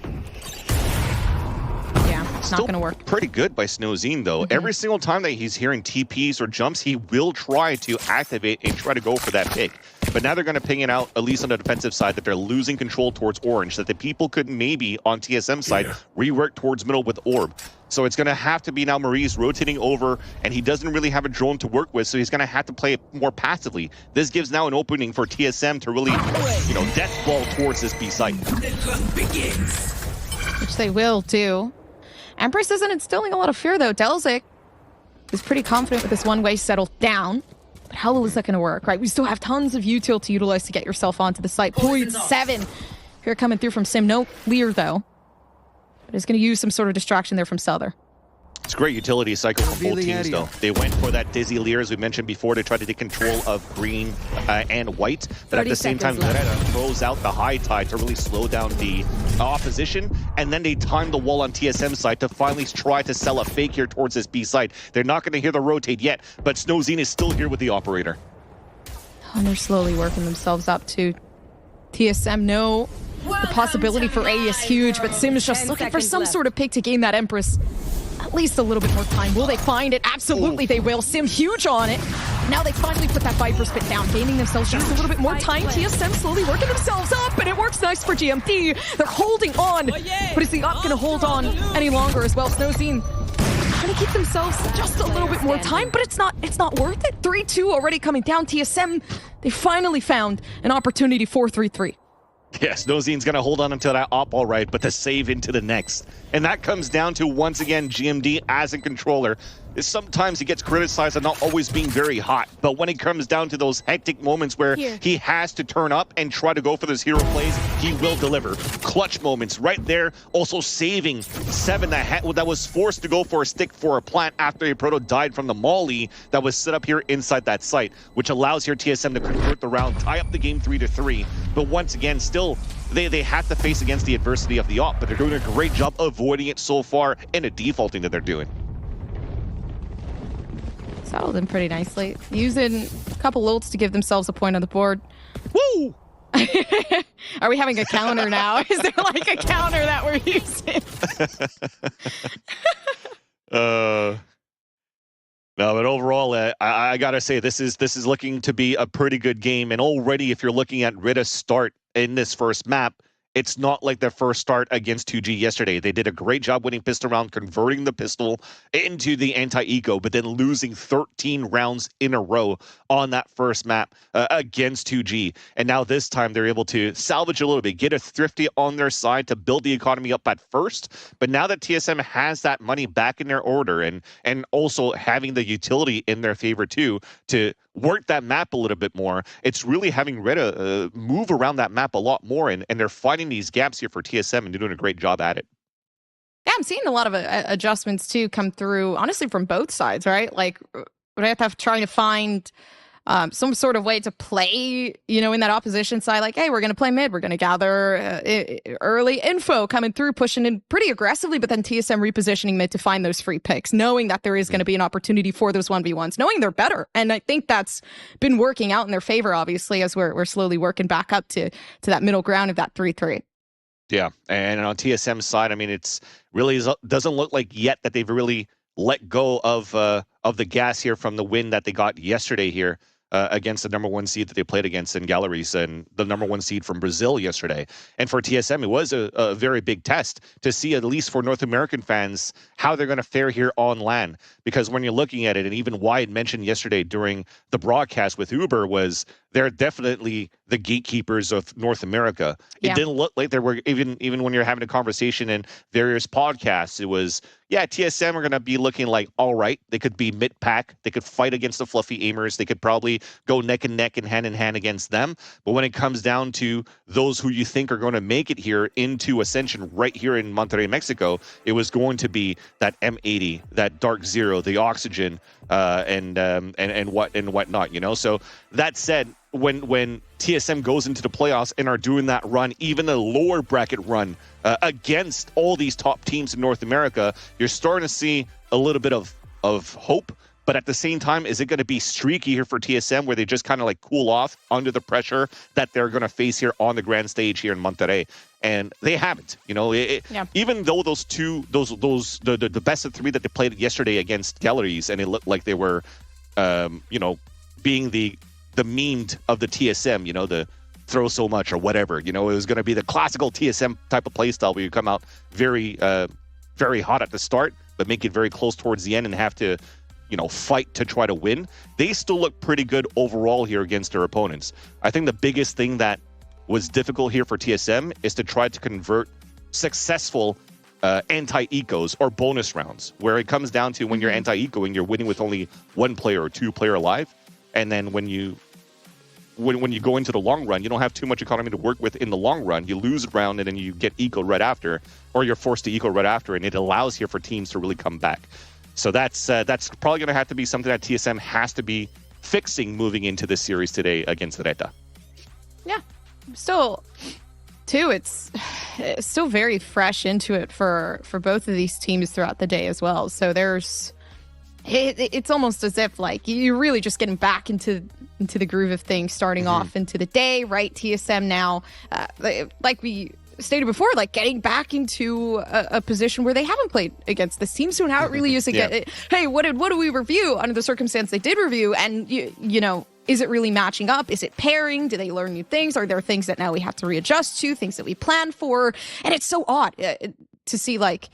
It's not going to work. Pretty good by Snowzine, though. Every single time that he's hearing TPs or jumps, he will try to activate and try to go for that pick. But now they're going to ping it out, at least on the defensive side, that they're losing control towards Orange, that the people could maybe, on TSM side, rework towards middle with Orb. So it's going to have to be now Maurice rotating over, and he doesn't really have a drone to work with, so he's going to have to play it more passively. This gives now an opening for TSM to really, death ball towards this B site. Which they will do. Empress isn't instilling a lot of fear, though. Delzik is pretty confident with this one-way settled down. But how well is that going to work, right? We still have tons of util to utilize to get yourself onto the site. 0.7 here coming through from Sim. No Lear, though. But it's going to use some sort of distraction there from Souther. It's a great utility cycle for both teams, though. They went for that Dizzy Lear, as we mentioned before, to try to take control of green and white. But at the same time, Reta throws out the high tide to really slow down the opposition. And then they time the wall on TSM side to finally try to sell a fake here towards this B side. They're not going to hear the rotate yet, but Snowzine is still here with the operator. And they're slowly working themselves up to TSM. No, the possibility for A is huge, but Sim is just looking for some sort of pick to gain that Empress. At least a little bit more time. Will they find it? Absolutely they will. Sim huge on it. Now they finally put that Viper spit down, gaining themselves just a little bit more time. TSM slowly working themselves up, and it works nice for GMD. They're holding on, but is the op going to hold on any longer as well? Snowzine trying to keep themselves just a little bit more time, but it's not worth it. 3-2 already coming down. TSM, they finally found an opportunity. 4-3-3. Yes, Snowzine's going to hold on until that op all right, but to save into the next. And that comes down to, once again, GMD as a controller. Sometimes he gets criticized for not always being very hot, but when it comes down to those hectic moments where he has to turn up and try to go for those hero plays, he will deliver. Clutch moments right there, also saving Seven that was forced to go for a stick for a plant after a proto died from the molly that was set up here inside that site, which allows here TSM to convert the round, tie up the game 3-3. But once again, still, they have to face against the adversity of the op, but they're doing a great job avoiding it so far and the defaulting that they're doing. Settled in pretty nicely. Using a couple ults to give themselves a point on the board. Woo! Are we having a counter now? Is there like a counter that we're using? No, but overall, I gotta say, this is looking to be a pretty good game. And already, if you're looking at Reta's start in this first map, it's not like their first start against 2G yesterday. They did a great job winning pistol round, converting the pistol into the anti-eco, but then losing 13 rounds in a row on that first map against 2G. And now this time they're able to salvage a little bit, get a Thrifty on their side to build the economy up at first. But now that TSM has that money back in their order and also having the utility in their favor too, to work that map a little bit more. It's really having Reta move around that map a lot more, and they're finding these gaps here for TSM, and they're doing a great job at it. Yeah, I'm seeing a lot of adjustments too come through, honestly, from both sides, right? Like Reta trying to find some sort of way to play, in that opposition side, like, hey, we're going to play mid, we're going to gather early info coming through, pushing in pretty aggressively, but then TSM repositioning mid to find those free picks, knowing that there is going to be an opportunity for those 1v1s, knowing they're better. And I think that's been working out in their favor, obviously, as we're slowly working back up to that middle ground of that 3-3. Yeah, and on TSM's side, I mean, it's really doesn't look like yet that they've really let go of the gas here from the win that they got yesterday here against the number 1 seed that they played against in Galleries and the number 1 seed from Brazil yesterday. And for TSM, it was a very big test to see, at least for North American fans, how they're going to fare here on LAN. Because when you're looking at it, and even Wyatt mentioned yesterday during the broadcast with Uber, was they're definitely the gatekeepers of North America. It didn't look like there were, even when you're having a conversation in various podcasts, it was, yeah, TSM are going to be looking like, all right, they could be mid-pack, they could fight against the fluffy aimers, they could probably go neck and neck and hand in hand against them. But when it comes down to those who you think are going to make it here into Ascension right here in Monterrey, Mexico, it was going to be that M80, that Dark Zero, the Oxygen, and whatnot, So that said, when TSM goes into the playoffs and are doing that run, even a lower bracket run against all these top teams in North America, you're starting to see a little bit of hope. But at the same time, is it going to be streaky here for TSM, where they just kind of like cool off under the pressure that they're going to face here on the grand stage here in Monterrey? And they haven't, even though the best of 3 that they played yesterday against Galleries, and it looked like they were, being the memed of the TSM, the throw so much or whatever, it was going to be the classical TSM type of playstyle where you come out very, very hot at the start, but make it very close towards the end and have to, fight to try to win. They still look pretty good overall here against their opponents. I think the biggest thing that was difficult here for TSM is to try to convert successful anti-ecos or bonus rounds, where it comes down to when you're anti-ecoing, you're winning with only 1 player or 2 player alive. And then when you go into the long run, you don't have too much economy to work with in the long run. You lose a round and then you get eco right after, or you're forced to eco right after, and it allows here for teams to really come back. So that's probably going to have to be something that TSM has to be fixing moving into this series today against Reta. Yeah, still, too, it's still very fresh into it for both of these teams throughout the day as well. So it's almost as if like you're really just getting back into the groove of things, starting off into the day, right? TSM now, like we stated before, like getting back into a position where they haven't played against this team soon. How it really used to get, hey, what do we review under the circumstance they did review? And is it really matching up? Is it pairing? Do they learn new things? Are there things that now we have to readjust to, things that we planned for? And it's so odd to see like,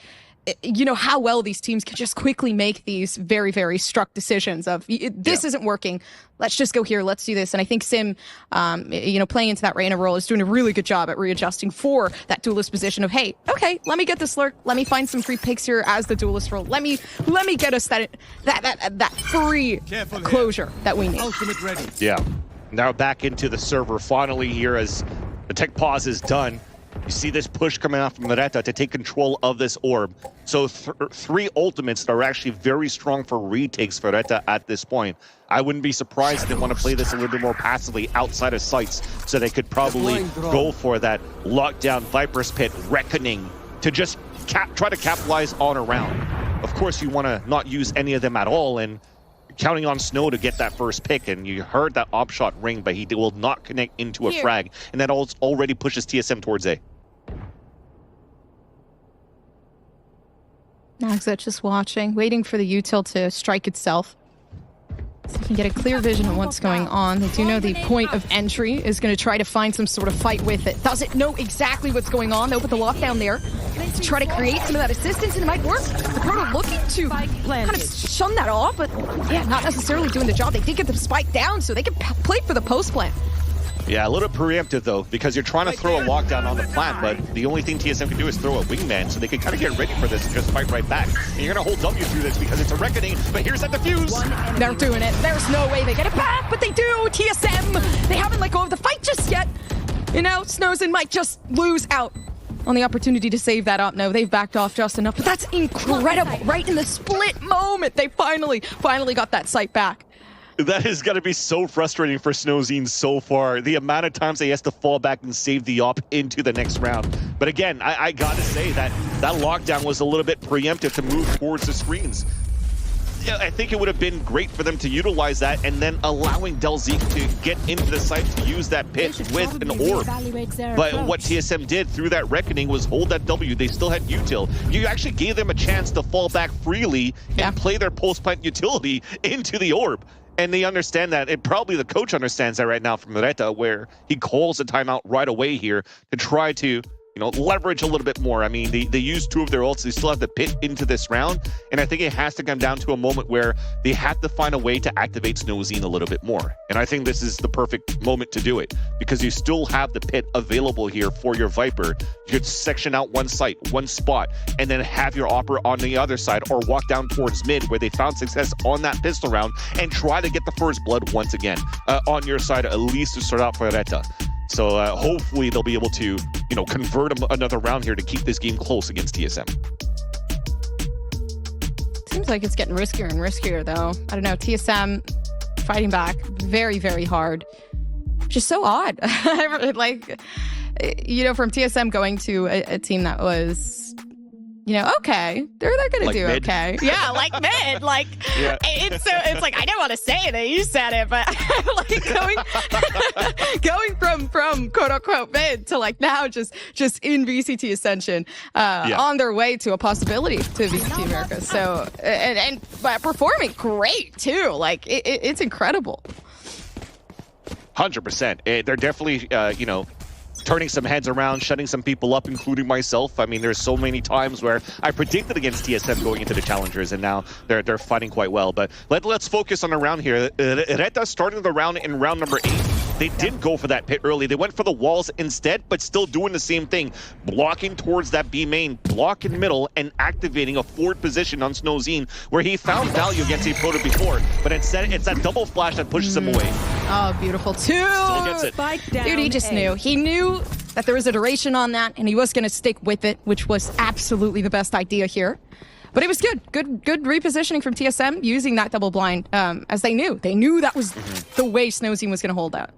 how well these teams can just quickly make these very, very struck decisions of this isn't working. Let's just go here. Let's do this. And I think Sim, playing into that Reyna role is doing a really good job at readjusting for that Duelist position of, hey, okay, let me get this lurk. Let me find some free picks here as the Duelist role. Let me get us that free closure that we need. Ultimate ready. Yeah. Now back into the server finally here as the tech pause is done. You see this push coming out from Reta to take control of this orb. So 3 ultimates that are actually very strong for retakes for Reta at this point. I wouldn't be surprised if they want to play this a little bit more passively outside of sights, so they could probably go for that lockdown Viper's Pit Reckoning to just try to capitalize on a round. Of course, you want to not use any of them at all, and counting on Snow to get that first pick, and you heard that op shot ring, but he will not connect into a frag, and that already pushes TSM towards A. Nagza just watching, waiting for the util to strike itself. So you can get a clear vision of what's going on. They do know the point of entry is going to try to find some sort of fight with it. Doesn't know exactly what's going on, though, with the lockdown there. To try to create some of that assistance, and it might work. The Proto looking to kind of shun that off, but yeah, not necessarily doing the job. They did get the spike down, so they can play for the post plant. Yeah, a little preemptive though, because you're trying to throw a lockdown on the plant, but the only thing TSM can do is throw a wingman, so they can kind of get ready for this and just fight right back. And you're gonna hold W through this because it's a reckoning, but here's that defuse. They're doing it. There's no way they get it back, but they do. TSM, they haven't let go of the fight just yet. You know, Snowzen might just lose out on the opportunity to save that up. No, they've backed off just enough, but that's incredible. Right in the split moment, they finally got that sight back. That is going to be so frustrating for Snowzen so far. The amount of times he has to fall back and save the op into the next round. But again, I got to say that lockdown was a little bit preemptive to move towards the screens. I think it would have been great for them to utilize that and then allowing Delzik to get into the site to use that pit with an orb. But what TSM did through that reckoning was hold that W. They still had util. You actually gave them a chance to fall back freely and play their post-plant utility into the orb. And they understand that, and probably the coach understands that right now from Reta, where he calls a timeout right away here to try to, you know, leverage a little bit more. I mean, they used 2 of their ults. They still have to pit into this round. And I think it has to come down to a moment where they have to find a way to activate Snowzen a little bit more. And I think this is the perfect moment to do it because you still have the pit available here for your Viper. You could section out one site, one spot, and then have your Opera on the other side or walk down towards mid where they found success on that pistol round and try to get the first blood once again on your side, at least to start out for Reta. So hopefully they'll be able to, you know, convert another round here to keep this game close against TSM. Seems like it's getting riskier and riskier, though. I don't know. TSM fighting back very, very hard, which is so odd. Like, you know, from TSM going to a team that was, you know, okay, they're gonna like do mid. Okay. Yeah, like mid. Like it's like I don't want to say it. You said it, but like going from quote unquote mid to like now just in VCT Ascension on their way to a possibility to VCT Americas. So and performing great too. Like it's incredible. 100%. They're definitely you know, turning some heads around, shutting some people up, including myself. I mean, there's so many times where I predicted against TSM going into the Challengers, and now they're fighting quite well. But let's focus on the round here. Reta starting the round in round number 8. They didn't go for that pit early. They went for the walls instead, but still doing the same thing. Blocking towards that B main, block in middle, and activating a forward position on Snowzen, where he found value against a Proto before. But instead, it's that double flash that pushes him away. Oh, beautiful. Still gets it. Dude, he just knew. He knew that there was a duration on that, and he was going to stick with it, which was absolutely the best idea here. But it was good repositioning from TSM, using that double blind, as they knew. They knew that was the way Snowzen was going to hold out.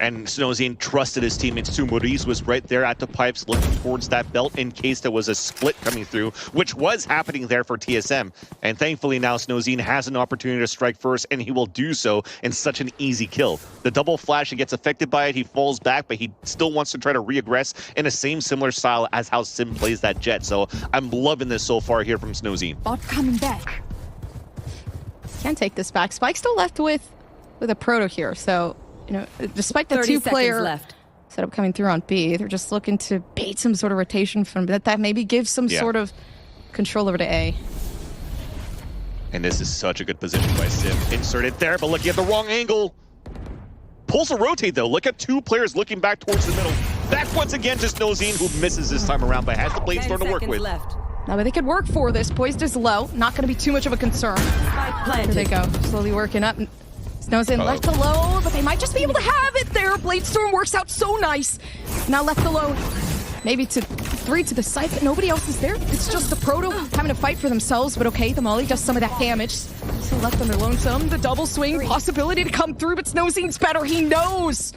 And Snowzen trusted his teammate. Sumuriz was right there at the pipes looking towards that belt in case there was a split coming through, which was happening there for TSM. And thankfully now Snowzen has an opportunity to strike first, and he will do so in such an easy kill. The double flash, he gets affected by it, he falls back, but he still wants to try to reaggress in the same similar style as how Sim plays that jet. So I'm loving this so far here from Snowzen. Bot coming back. Can't take this back. Spike's still left with a Proto here, so you know, despite the 2-player setup coming through on B, they're just looking to bait some sort of rotation from that maybe gives some sort of control over to A. And this is such a good position by Sim. Inserted there, but looking at the wrong angle. Pulls a rotate though. Look at 2 players looking back towards the middle. Back once again to Snowzen, who misses this time around, but has the blade storm to work with. Now, but they could work for this. Poised is low. Not going to be too much of a concern. Here they go. Slowly working up. Snowzen left alone, but they might just be able to have it there. Blade Storm works out so nice. Now left alone. Maybe to 3 to the side, but nobody else is there. It's just the Proto having to fight for themselves, but okay, the Molly does some of that damage. So left them alone some. The double swing, possibility to come through, but Snowzen's better. He knows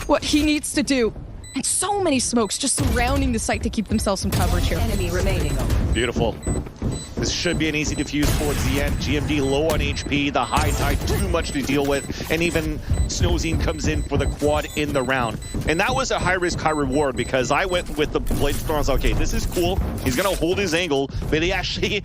what he needs to do. And so many smokes just surrounding the site to keep themselves some coverage here. Enemy remaining. Beautiful. This should be an easy defuse towards the end. GMD low on HP, the high tide too much to deal with, and even Snowzen comes in for the quad in the round. And that was a high risk, high reward, because I went with the Blade Storm. I was like, okay, this is cool. He's gonna hold his angle, but he actually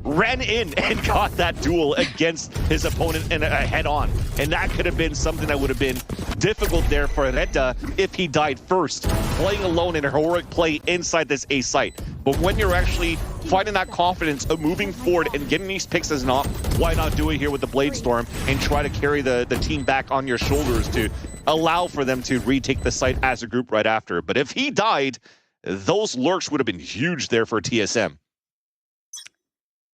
ran in and got that duel against his opponent and head on. And that could have been something that would have been difficult there for Reta if he died first. Playing alone in a heroic play inside this A site. But when you're actually finding that confidence of moving forward and getting these picks as an op, why not do it here with the Blade Storm and try to carry the team back on your shoulders to allow for them to retake the site as a group right after. But if he died, those lurks would have been huge there for TSM.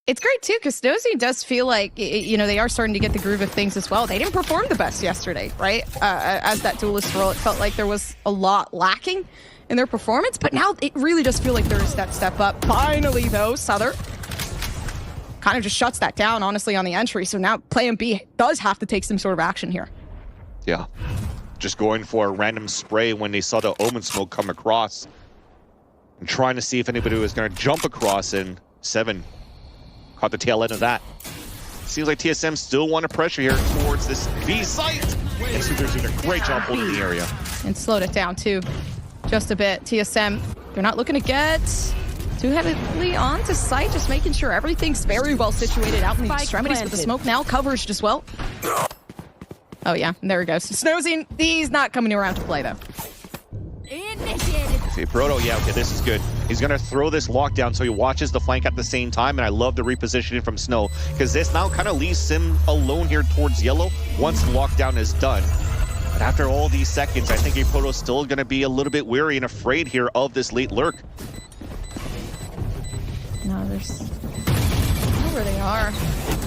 It's great too, because Nosy does feel like, you know, they are starting to get the groove of things as well. They didn't perform the best yesterday, right? As that Duelist role, it felt like there was a lot lacking in their performance, but now it really does feel like there is that step up. Finally, though, Souther kind of just shuts that down, honestly, on the entry. So now Plan B does have to take some sort of action here. Yeah, just going for a random spray when they saw the Omen smoke come across and trying to see if anybody was going to jump across, and Seven caught the tail end of that. Seems like TSM still want to pressure here towards this B site. And Souther's doing a great job holding the area. And slowed it down, too. Just a bit. TSM, they're not looking to get too heavily onto site, just making sure everything's very well situated out in the extremities with the smoke now coverage as well. Oh yeah, and there he goes. Snowzine, he's not coming around to play though. Okay, Proto, yeah, okay, this is good. He's gonna throw this lockdown so he watches the flank at the same time, and I love the repositioning from Snow, because this now kind of leaves Sim alone here towards yellow once the lockdown is done. But after all these seconds, I think Proto's still gonna be a little bit weary and afraid here of this late lurk. No, there's... I don't know where they are.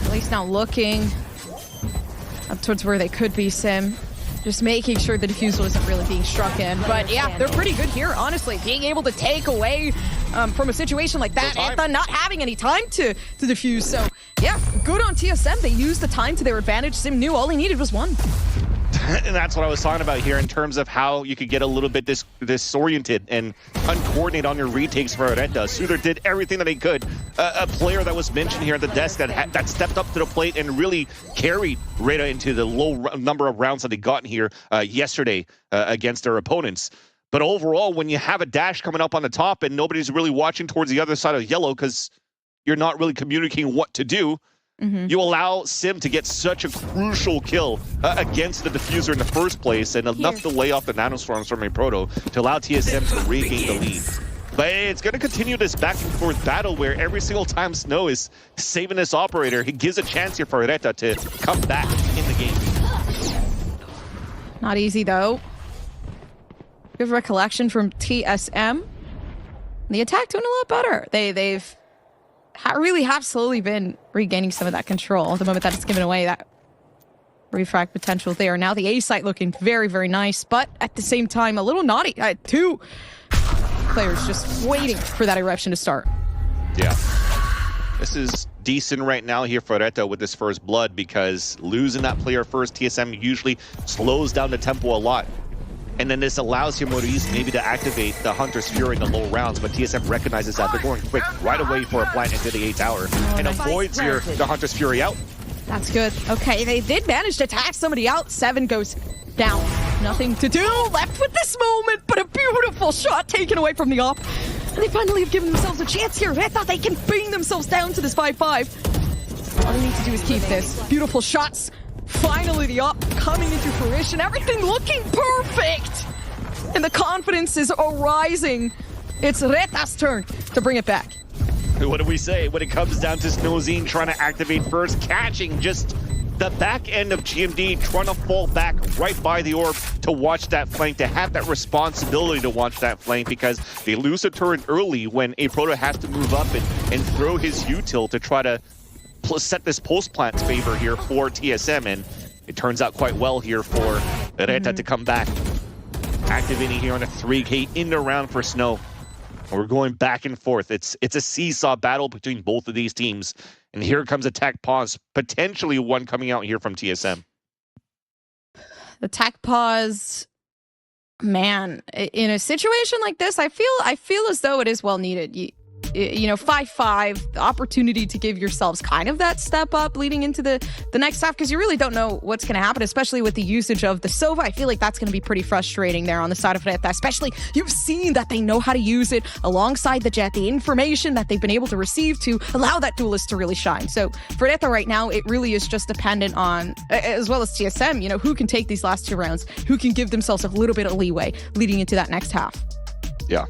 At least now looking up towards where they could be, Sim. Just making sure the diffusal isn't really being struck in. But yeah, they're pretty good here, honestly. Being able to take away from a situation like that, and not having any time to defuse. So yeah, good on TSM. They used the time to their advantage. Sim knew all he needed was one. And that's what I was talking about here in terms of how you could get a little bit disoriented and uncoordinated on your retakes for Reta. Souther did everything that he could. A player that was mentioned here at the desk that stepped up to the plate and really carried Reta into the low number of rounds that they got here yesterday against their opponents. But overall, when you have a dash coming up on the top and nobody's really watching towards the other side of yellow because you're not really communicating what to do, you allow Sim to get such a crucial kill against the diffuser in the first place, and enough to lay off the nanostorms from a Proto to allow TSM to regain the lead. But it's going to continue this back and forth battle where every single time Snow is saving this operator, he gives a chance here for Reta to come back in the game. Not easy though. Good recollection from TSM. The attack doing a lot better. They've really have slowly been regaining some of that control the moment that it's given away that refrag potential there. Now the A site looking very, very nice, but at the same time a little naughty. Two players just waiting for that eruption to start. Yeah. This is decent right now here for Reta with this first blood, because losing that player first, TSM usually slows down the tempo a lot. And then this allows here Maurice maybe to activate the Hunter's Fury in the low rounds, but TSM recognizes that. They're going quick right away for a plant into the A tower and avoids here the Hunter's Fury out. That's good. Okay, they did manage to tag somebody out. Seven goes down. Nothing to do left with this moment, but a beautiful shot taken away from the op. And they finally have given themselves a chance here. I thought they can bring themselves down to this 5-5. All they need to do is keep this. Beautiful shots. Finally, the op coming into fruition. Everything looking perfect. And the confidence is arising. It's Reta's turn to bring it back. What do we say when it comes down to Snowzine trying to activate first, catching just the back end of GMD, trying to fall back right by the orb to watch that flank, to have that responsibility to watch that flank, because they lose a turret early when a Proto has to move up and throw his util to try to set this post-plant's favor here for TSM, and it turns out quite well here for Reta to come back. Activating here on a 3K in the round for Snow. We're going back and forth. It's a seesaw battle between both of these teams. And here comes Attack Pause, potentially one coming out here from TSM. Attack Pause, man, in a situation like this, I feel as though it is well needed. You know, 5-5, the opportunity to give yourselves kind of that step up leading into the next half, because you really don't know what's going to happen, especially with the usage of the Sova. I feel like that's going to be pretty frustrating there on the side of Reta, especially you've seen that they know how to use it alongside the Jet, the information that they've been able to receive to allow that Duelist to really shine. So for Reta right now, it really is just dependent on, as well as TSM, you know, who can take these last two rounds, who can give themselves a little bit of leeway leading into that next half. Yeah.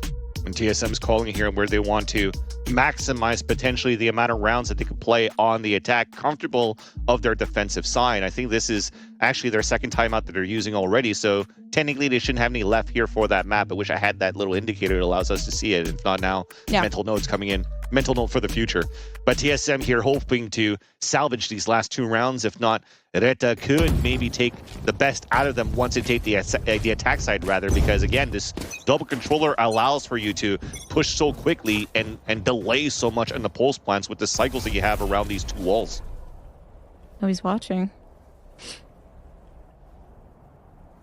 And TSM's calling it here where they want to maximize potentially the amount of rounds that they can play on the attack, comfortable of their defensive side. I think this is actually their second timeout that they're using already, so technically they shouldn't have any left here for that map. I wish I had that little indicator that allows us to see it. If not now, mental notes coming in. Mental note for the future. But TSM here hoping to salvage these last 2 rounds. If not, Reta could maybe take the best out of them once they take the attack side, rather, because again, this double controller allows for you to push so quickly and delay so much on the pulse plants with the cycles that you have around these 2 walls. Oh, he's watching.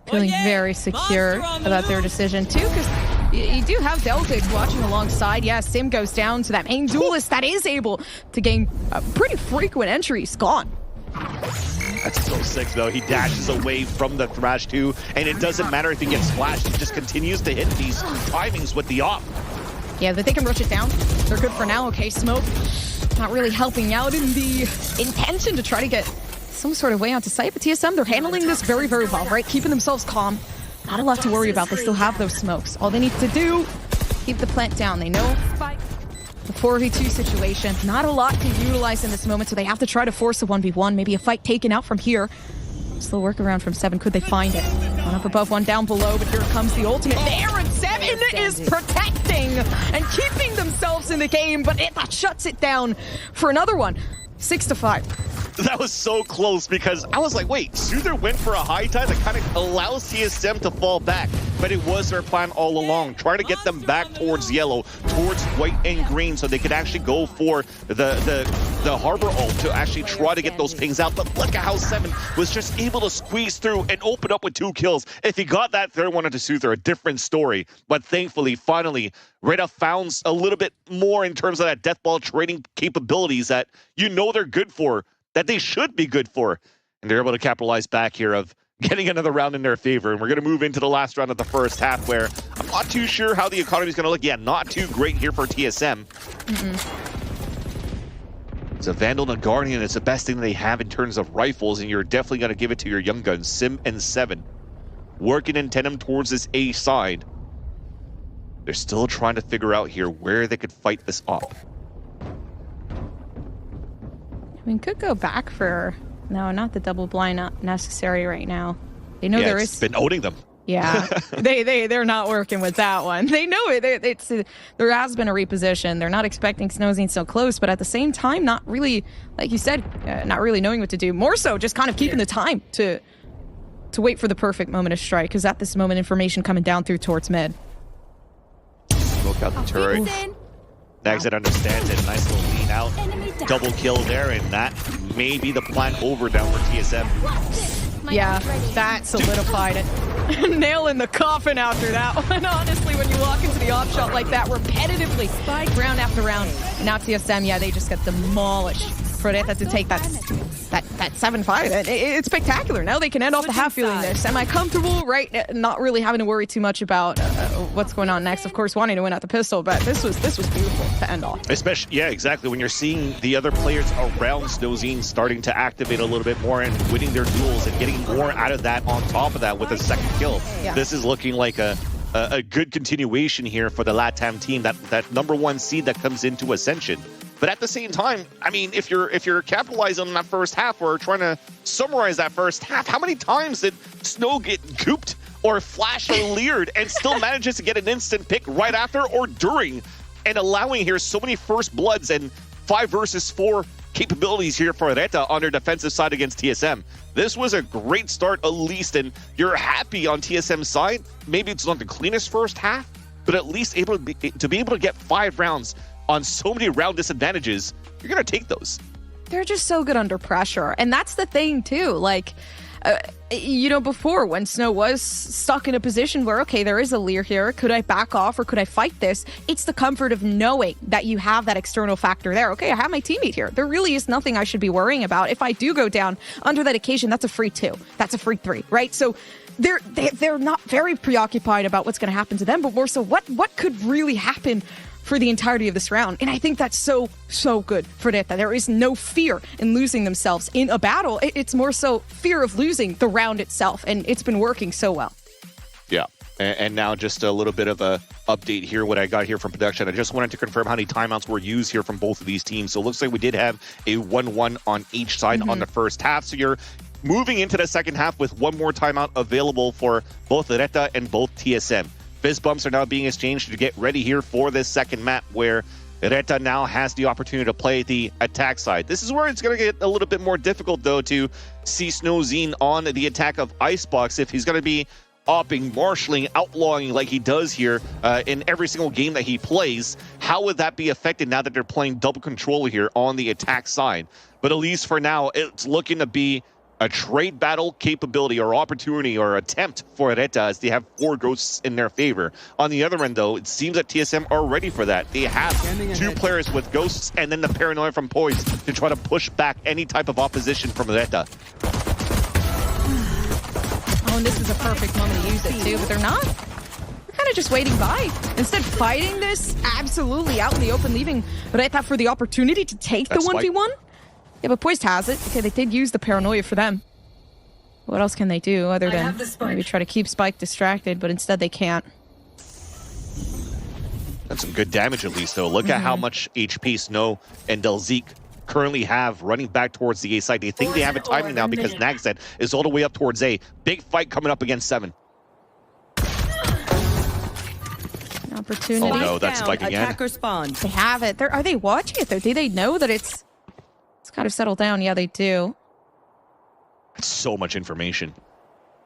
Feeling very secure about their decision too, because you do have Deltix watching alongside. Yeah, Sim goes down to that main Duelist that is able to gain pretty frequent entries. Gone. That's so sick, though. He dashes away from the Thrash too, and it doesn't matter if he gets flashed. He just continues to hit these timings with the op. Yeah, but they can rush it down. They're good for now. Okay, Smoke not really helping out in the intention to try to get some sort of way onto site, but TSM, they're handling this very, very well, right? Keeping themselves calm. Not a lot to worry about. They still have those smokes. All they need to do, keep the plant down. They know the 4v2 situation. Not a lot to utilize in this moment, so they have to try to force a 1v1. Maybe a fight taken out from here. Slow workaround from 7. Could they find it? One up above, one down below, but here comes the ultimate there, and 7 is protecting and keeping themselves in the game, but it shuts it down for another one. 6-5. That was so close, because I was like, wait, Soother went for a high tide that kind of allows TSM to fall back, but it was their plan all along. Try to get them back towards yellow, towards white and green, so they could actually go for the Harbor ult to actually try to get those pings out. But look at how 7 was just able to squeeze through and open up with 2 kills. If he got that third one into Soother, a different story. But thankfully, finally, Reta found a little bit more in terms of that deathball trading capabilities that you know they're good for, that they should be good for. And they're able to capitalize back here of getting another round in their favor. And we're going to move into the last round of the first half, where I'm not too sure how the economy is going to look. Yeah, not too great here for TSM. It's a Vandal and a Guardian. It's the best thing they have in terms of rifles, and you're definitely going to give it to your young guns, Sim and 7. Working in tandem towards this A side. They're still trying to figure out here where they could fight this up. I mean, could go back for... No, not the double blind, not necessary right now. They know there is... been owning them. Yeah, they're not working with that one. They know it. There has been a reposition. They're not expecting Snowzine so close, but at the same time, not really, like you said, not really knowing what to do. More so, just kind of keeping the time to wait for the perfect moment to strike, because at this moment, information coming down through towards mid. Smoke out the turret. Nagzet understands it. Nice little lean out. Double kill there, and that may be the plan over down for TSM. Yeah, that solidified it. Nail in the coffin after that one. Honestly, when you walk into the off shot like that repetitively, round after round. And now TSM, yeah, they just get demolished. For Reta to take that 7-5, it's spectacular. Now they can end off the half feeling they're semi-comfortable, right? Not really having to worry too much about what's going on next. Of course, wanting to win out the pistol, but this was beautiful to end off. Especially, yeah, exactly. When you're seeing the other players around Snowzine starting to activate a little bit more and winning their duels and getting more out of that on top of that with a second kill. Yeah. This is looking like a good continuation here for the LATAM team, that #1 seed that comes into Ascension. But at the same time, I mean, if you're capitalizing on that first half, or trying to summarize that first half, how many times did Snow get gooped or flashed or leered and still manages to get an instant pick right after or during, and allowing here so many first bloods and 5 versus 4 capabilities here for Reta on their defensive side against TSM. This was a great start, at least, and you're happy on TSM's side. Maybe it's not the cleanest first half, but at least to be able to get 5 rounds on so many round disadvantages, you're going to take those. They're just so good under pressure. And that's the thing, too. Like, before, when Snow was stuck in a position where, okay, there is a leer here, could I back off or could I fight this? It's the comfort of knowing that you have that external factor there. Okay, I have my teammate here. There really is nothing I should be worrying about. If I do go down under that occasion, that's a free 2. That's a free 3, right? So they're not very preoccupied about what's going to happen to them, but more so what could really happen for the entirety of this round. And I think that's so good for Reta. There is no fear in losing themselves in a battle. It's more so fear of losing the round itself, and it's been working so well. Yeah, And now just a little bit of a update here, what I got here from production. I just wanted to confirm how many timeouts were used here from both of these teams. So it looks like we did have a 1-1 on each side on the first half. So you're moving into the second half with one more timeout available for both Reta and both TSM. Fist bumps are now being exchanged to get ready here for this second map where Reta now has the opportunity to play the attack side. This is where it's going to get a little bit more difficult, though, to see Snowzine on the attack of Icebox if he's going to be opping, marshalling, outlawing like he does here in every single game that he plays. How would that be affected now that they're playing double control here on the attack side? But at least for now, it's looking to be a trade battle capability or opportunity or attempt for Reta as they have 4 ghosts in their favor. On the other end, though, it seems that TSM are ready for that. They have 2 players with ghosts and then the paranoia from Poise to try to push back any type of opposition from Reta. Oh, and this is a perfect moment to use it too, but they're not. They're kind of just waiting by. Instead, fighting this absolutely out in the open, leaving Reta for the opportunity to take the 1v1. Yeah, but Poised has it. Okay, they did use the paranoia for them. What else can they do other than maybe try to keep Spike distracted, but instead they can't. That's some good damage at least, though. Look at how much HP Snow and Delzik currently have running back towards the A side. They think they have it timing now because Nagset is all the way up towards A. Big fight coming up against 7. An opportunity. Oh no, that's Spike again. Attacker spawn. They have it. Are they watching it though? Do they know that it's kind of settled down? Yeah, they do. That's so much information.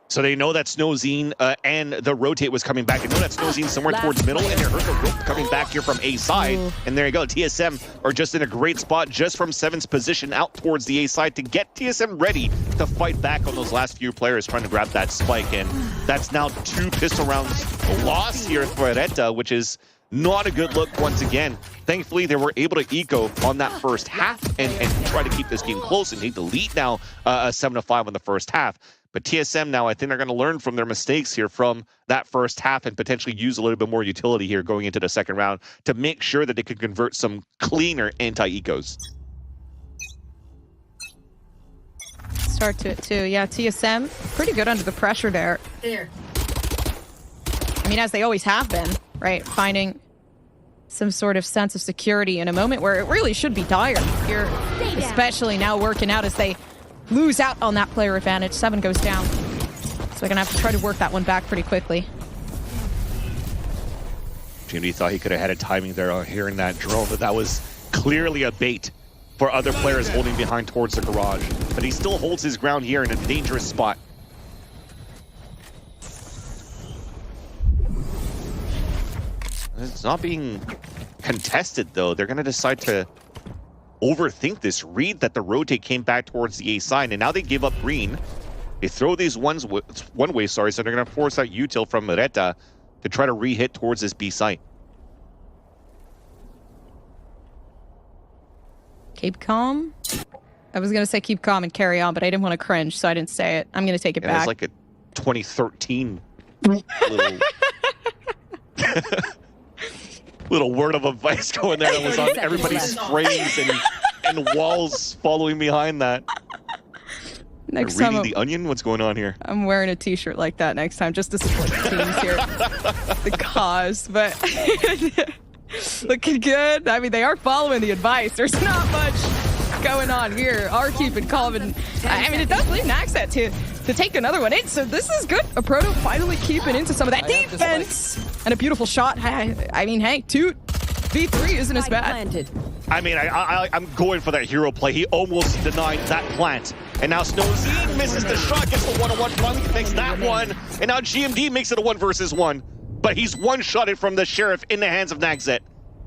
So they know that Snowzine and the rotate was coming back. They know that Snowzine's somewhere towards middle, and they heard the rope coming back here from A side. And there you go. TSM are just in a great spot just from 7's position out towards the A side to get TSM ready to fight back on those last few players trying to grab that spike. And that's now 2 pistol rounds lost here for Reta, which is not a good look once again. Thankfully, they were able to eco on that first half and try to keep this game close and take the lead now 7-5 on the first half. But TSM now, I think they're going to learn from their mistakes here from that first half and potentially use a little bit more utility here going into the second round to make sure that they can convert some cleaner anti-ecos. Start to it too. Yeah, TSM, pretty good under the pressure there. I mean, as they always have been, right? Finding some sort of sense of security in a moment where it really should be dire here, especially now working out as they lose out on that player advantage. 7 goes down. So they're going to have to try to work that one back pretty quickly. Jimmy thought he could have had a timing there on hearing that drone, but that was clearly a bait for other players holding behind towards the garage. But he still holds his ground here in a dangerous spot. It's not being contested, though. They're going to decide to overthink this read that the rotate came back towards the A side, and now they give up green. They throw these one way, so they're going to force out util from Reta to try to re-hit towards this B site. Keep calm. I was going to say keep calm and carry on, but I didn't want to cringe, so I didn't say it. I'm going to take it back. It's like a 2013 little... little word of advice going there that was on everybody's frames and walls following behind that. Next reading time the Onion? What's going on here? I'm wearing a t-shirt like that next time just to support the teams here. The cause, but looking good. I mean, they are following the advice. There's not much going on here. Are keeping calm, and I mean, it does leave Naxat to take another one in. So this is good. A Proto finally keeping into some of that defense. And a beautiful shot. I mean, hey, 2v3 isn't as bad. I mean, I'm going for that hero play. He almost denied that plant. And now Snowzine misses the shot, gets the 1-on-1, finally makes that one. And now GMD makes it a 1 versus 1. But he's one-shotted from the Sheriff in the hands of Nagset.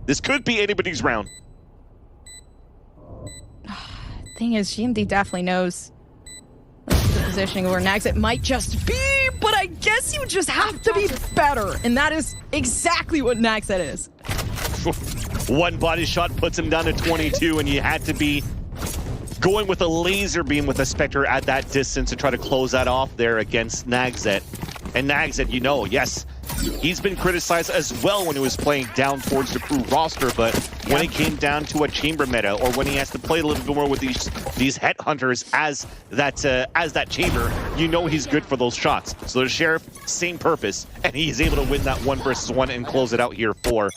This could be anybody's round. Thing is, GMD definitely knows the positioning where Nagset might just be, but I guess you just have to be better. And that is exactly what Nagset is. One body shot puts him down to 22, and you had to be going with a laser beam with a Spectre at that distance to try to close that off there against Nagset. And Nagset, you know, yes, He's been criticized as well when he was playing down towards the crew roster, but when it came down to a chamber meta, or when he has to play a little bit more with these headhunters as that chamber, you know he's good for those shots. So the Sheriff, same purpose, and he's able to win that 1 versus 1 and close it out here for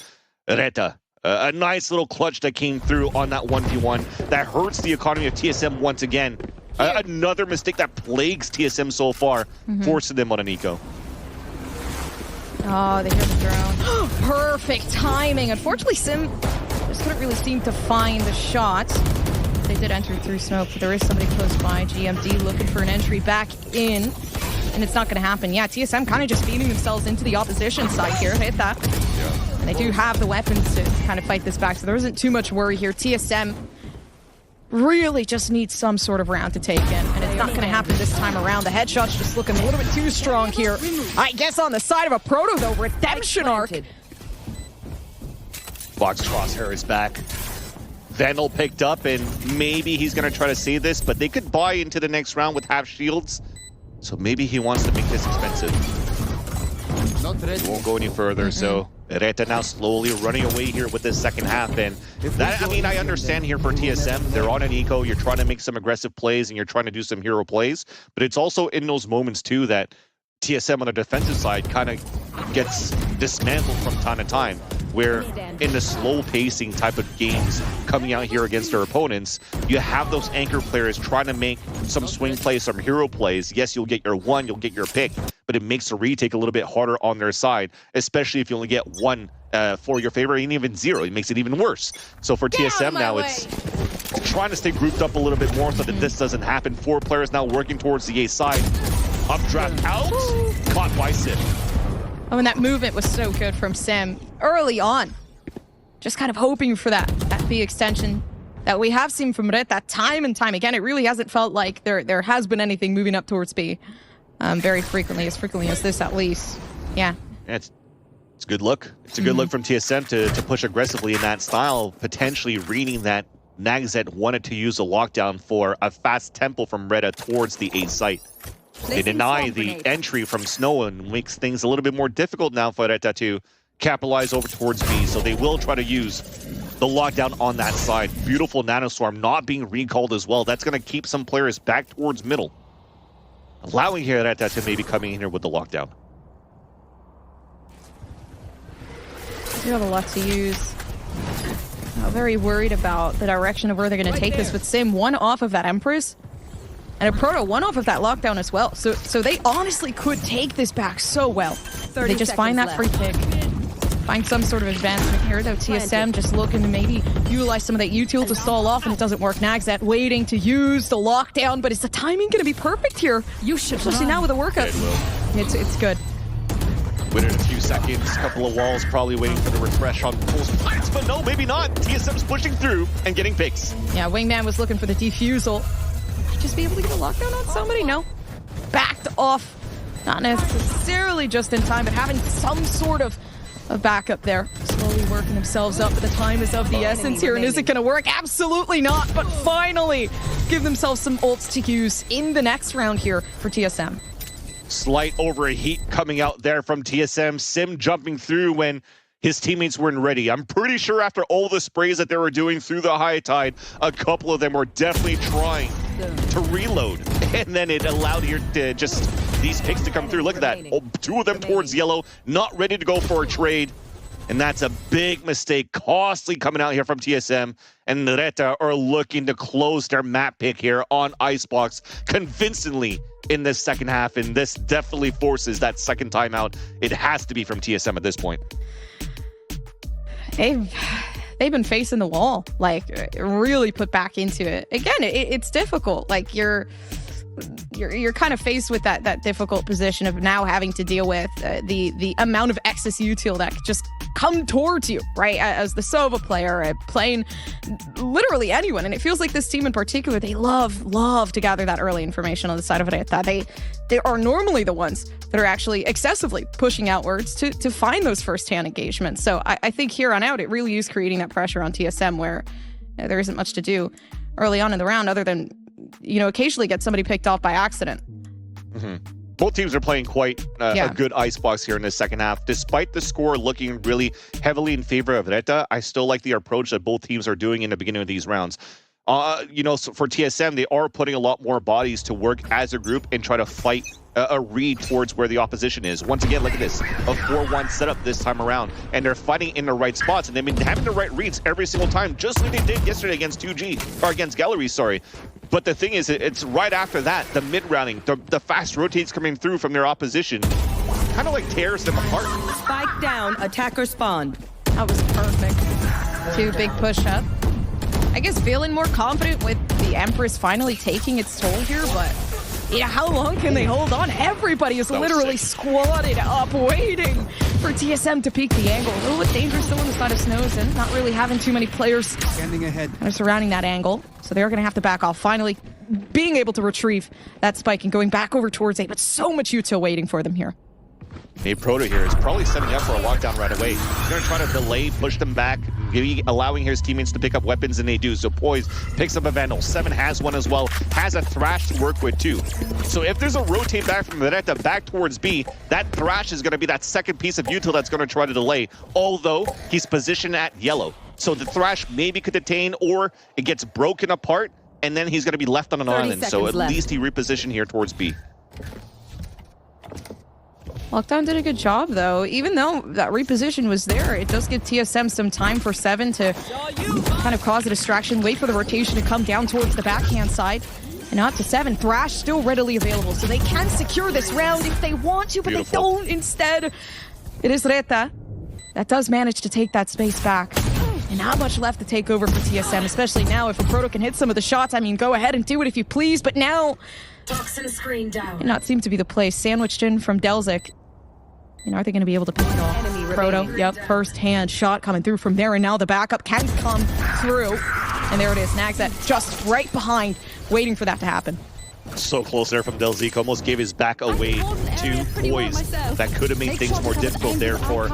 Reta. A nice little clutch that came through on that 1v1 that hurts the economy of TSM once again. Another mistake that plagues TSM so far, forcing them on an eco. Oh, they hear the drone. Perfect timing. Unfortunately, Sim just couldn't really seem to find the shot. They did enter through smoke, but there is somebody close by. GMD looking for an entry back in, and it's not going to happen. Yeah, TSM kind of just feeding themselves into the opposition side here. Hit that. Yeah. And they do have the weapons to kind of fight this back, so there isn't too much worry here. TSM really just needs some sort of round to take in, and it's not going to happen this time around. The headshot's just looking a little bit too strong here. I guess on the side of a Proto, though, redemption arc. Fox Crosshair is back. Vandal picked up, and maybe he's going to try to save this, but they could buy into the next round with half shields, so maybe he wants to make this expensive. He won't go any further, so Reta now slowly running away here with this second half, and that, I mean, I understand here for TSM, they're on an eco, you're trying to make some aggressive plays and you're trying to do some hero plays, but it's also in those moments too that TSM on the defensive side kind of gets dismantled from time to time, where in the slow pacing type of games coming out here against their opponents, you have those anchor players trying to make some swing plays, some hero plays. Yes, you'll get your one, you'll get your pick, but it makes the retake a little bit harder on their side, especially if you only get one for your favor, and even zero. It makes it even worse. So for TSM now, it's trying to stay grouped up a little bit more so that this doesn't happen. 4 players now working towards the A side. Updraft out, caught by Sim. Oh, and that movement was so good from Sim early on. Just kind of hoping for that B extension that we have seen from Reta time and time again. It really hasn't felt like there has been anything moving up towards B very frequently as this at least. Yeah. It's a good look. It's a good look from TSM to push aggressively in that style, potentially reading that Nagzet wanted to use a lockdown for a fast tempo from Reta towards the A site. They deny the entry from Snow and makes things a little bit more difficult now for Reta to capitalize over towards B. So they will try to use the lockdown on that side. Beautiful Nanoswarm not being recalled as well. That's going to keep some players back towards middle, allowing here Reta to maybe coming in here with the lockdown. You have a lot to use. I'm very worried about the direction of where they're going to take this with Sim. One off of that Empress. And a Proto, one off of that lockdown as well. So they honestly could take this back so well. They just find that free pick. Find some sort of advancement here, though. TSM just looking to maybe utilize some of that util to stall off, and it doesn't work. Nagzet waiting to use the lockdown, but is the timing going to be perfect here? You should, especially now with the workup. It's good. Within a few seconds, couple of walls probably waiting for the refresh on Pulse Plants, but no, maybe not. TSM's pushing through and getting picks. Yeah, Wingman was looking for the defusal. Just be able to get a lockdown on somebody? No. Backed off. Not necessarily just in time, but having some sort of a backup there. Slowly working themselves up, but the time is of the essence here. And is it going to work? Absolutely not. But finally, give themselves some ults to use in the next round here for TSM. Slight overheat coming out there from TSM. Sim jumping through when his teammates weren't ready. I'm pretty sure after all the sprays that they were doing through the high tide, a couple of them were definitely trying to reload. And then it allowed here to just these picks to come through. Look at that. Oh, 2 of them towards yellow, not ready to go for a trade. And that's a big mistake, costly coming out here from TSM. And Reta are looking to close their map pick here on Icebox convincingly in this second half. And this definitely forces that second timeout. It has to be from TSM at this point. They've been facing the wall, like really put back into it. Again, it's difficult. Like you're kind of faced with that difficult position of now having to deal with the amount of excess util that could just come towards you, right? As the Sova player, playing literally anyone. And it feels like this team in particular, they love to gather that early information on the side of Reta. They are normally the ones that are actually excessively pushing outwards to find those first-hand engagements. So I think here on out, it really is creating that pressure on TSM where there isn't much to do early on in the round other than, occasionally get somebody picked off by accident. both teams are playing quite a good icebox here in the second half. Despite the score looking really heavily in favor of Reta, I still like the approach that both teams are doing in the beginning of these rounds. So for TSM, they are putting a lot more bodies to work as a group and try to fight a read towards where the opposition is. Once again, look at this, a 4-1 setup this time around, and they're fighting in the right spots, and they've been having the right reads every single time, just like they did yesterday against 2G, or against Gallery, sorry. But the thing is, it's right after that, the mid-rounding, the fast rotates coming through from their opposition, kind of like tears them apart. Spike down, attacker spawned. That was perfect. 2 big push-up. I guess feeling more confident with the Empress finally taking its toll here, but yeah, how long can they hold on? Everybody is literally squatted up, waiting for TSM to peek the angle. A little bit dangerous still on the side of Snows, and not really having too many players Standing ahead. kind of surrounding that angle. So they're going to have to back off. Finally, being able to retrieve that spike and going back over towards A, but so much util waiting for them here. Hey, Proto here is probably setting up for a lockdown right away. He's going to try to delay, push them back, allowing his teammates to pick up weapons, and they do. So Poise picks up a Vandal. 7 has one as well, has a Thrash to work with too. So if there's a rotate back from Reta back towards B, that Thrash is going to be that second piece of util that's going to try to delay, although he's positioned at yellow. So the Thrash maybe could detain, or it gets broken apart, and then he's going to be left on an island. So at least he repositioned here towards B. Lockdown did a good job, though. Even though that reposition was there, it does give TSM some time for 7 to kind of cause a distraction, wait for the rotation to come down towards the backhand side. And up to 7, Thrash still readily available, so they can secure this round if they want to, but they don't instead. It is Reta that does manage to take that space back. And not much left to take over for TSM, especially now if a Proto can hit some of the shots. I mean, go ahead and do it if you please, but now Toxin screen down. it not seem to be the play. Sandwiched in from Delzik. And are they going to be able to pick it off? Proto, yep, first hand shot coming through from there, and now the backup can come through. And there it is, Nagzet just right behind, waiting for that to happen. So close there from Delzik, almost gave his back away to Poise. That could have made things more difficult there for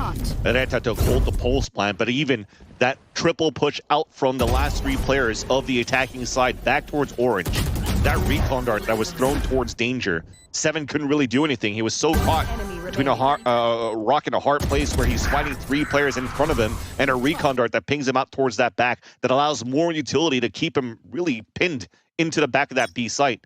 Reta to hold the pulse plant, but even that triple push out from the last 3 players of the attacking side back towards Orange. That recon dart that was thrown towards danger. 7 couldn't really do anything. He was so caught between a rock and a hard place where he's fighting 3 players in front of him and a recon dart that pings him out towards that back that allows more utility to keep him really pinned into the back of that B site.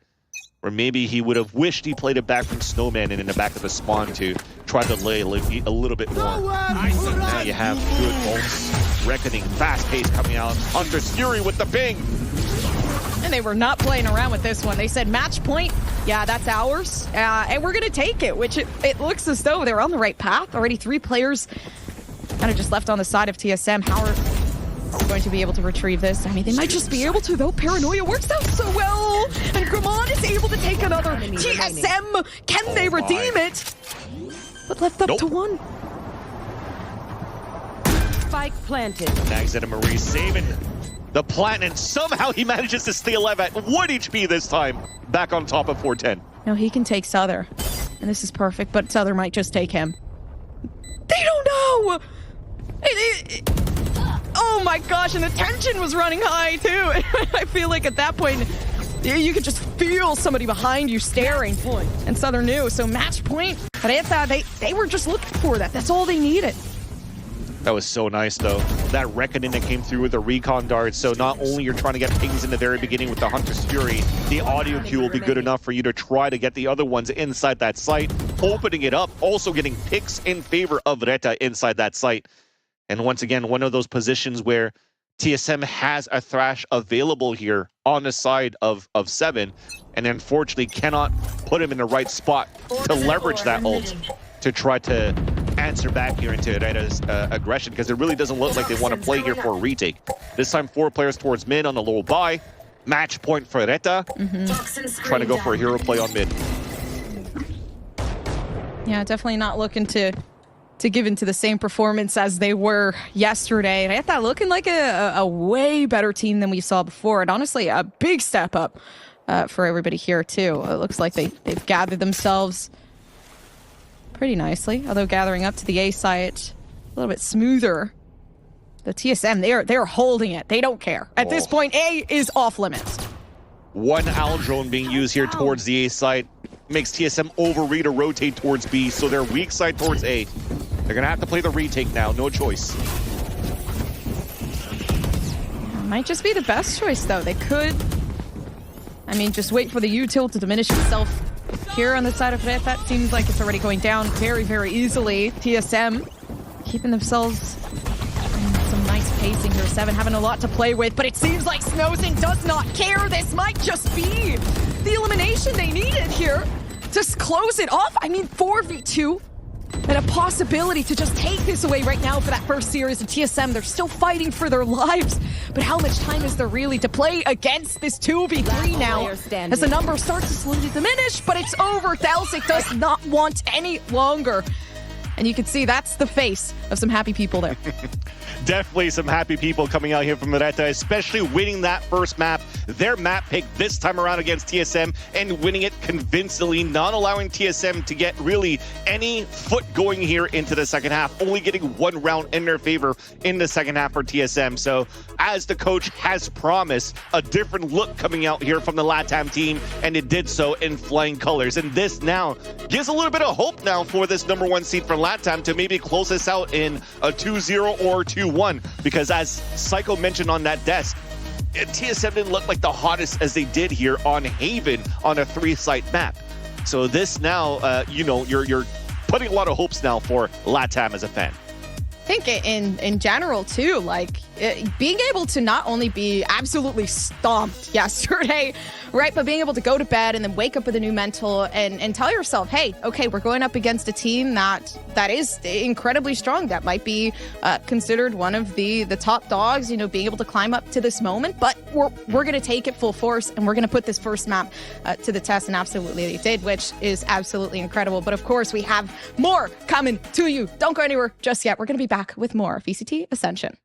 Or maybe he would have wished he played it back from Snowman and in the back of the spawn to try to lay a little bit more. Now you have good bolts, Reckoning, fast pace coming out. Hunter's Fury with the ping. And they were not playing around with this one. They said match point, yeah, that's ours. And we're going to take it, which it looks as though they're on the right path. Already 3 players kind of just left on the side of TSM. How are going to be able to retrieve this? I mean, they might just be able to, though. Paranoia works out so well. And Gramon is able to take another. TSM, can they redeem it? But left up to 1. Spike planted. Nagzet and Marie saving the plant, and somehow he manages to stay alive at 1 HP this time. Back on top of 410. No, he can take Souther. And this is perfect, but Souther might just take him. They don't know! Oh my gosh, and the tension was running high too. I feel like at that point, you could just feel somebody behind you staring. And Souther knew, so match point. Reta, they were just looking for that. That's all they needed. That was so nice, though. That Reckoning that came through with the recon dart. So not only you're trying to get pings in the very beginning with the Hunter's Fury, the audio cue will be good enough for you to try to get the other ones inside that site, opening it up, also getting picks in favor of Reta inside that site. And once again, one of those positions where TSM has a Thrash available here on the side of 7, and unfortunately cannot put him in the right spot to leverage that ult to try to answer back here into Reta's aggression, because it really doesn't look like they want to play here for a retake. This time 4 players towards mid on the low buy. Match point for Reta. Trying to go for a hero play on mid. Yeah, definitely not looking to give into the same performance as they were yesterday. And Reta looking like a way better team than we saw before. And honestly, a big step up for everybody here too. It looks like they've gathered themselves pretty nicely, although gathering up to the A site a little bit smoother. The TSM, they're holding it. They don't care. At this point, A is off limits. 1 Owl drone being used here towards the A site. makes TSM overread or rotate towards B, so they're weak side towards A. They're gonna have to play the retake now, no choice. Might just be the best choice, though. They could, I mean, just wait for the util to diminish itself. Here on the side of Reta, that seems like it's already going down very, very easily. TSM keeping themselves some nice pacing here. 7 having a lot to play with, but it seems like Snowsing does not care. This might just be the elimination they needed here to close it off. I mean, 4v2 and a possibility to just take this away right now for that first series of TSM. They're still fighting for their lives, but how much time is there really to play against this 2v3 now? As the number starts to slowly diminish, but it's over. Dalsik does not want any longer. And you can see that's the face of some happy people there. Definitely some happy people coming out here from Reta, especially winning that first map, their map pick this time around against TSM, and winning it convincingly, not allowing TSM to get really any foot going here into the second half, only getting one round in their favor in the second half for TSM. So as the coach has promised, a different look coming out here from the LATAM team, and it did so in flying colors. And this now gives a little bit of hope now for this #1 seed for LATAM to maybe close this out in a 2-0 or 2-1, because as Psycho mentioned on that desk, TSM didn't look like the hottest as they did here on Haven on a 3-site map. So this now, you know, you're putting a lot of hopes now for LATAM as a fan. I think in general too, like being able to not only be absolutely stomped yesterday, right, but being able to go to bed and then wake up with a new mental and tell yourself, hey, okay, we're going up against a team that is incredibly strong, that might be considered one of the top dogs, you know, being able to climb up to this moment, but we're going to take it full force and we're going to put this first map to the test, and absolutely they did, which is absolutely incredible. But of course, we have more coming to you. Don't go anywhere just yet. We're going to be back with more VCT Ascension.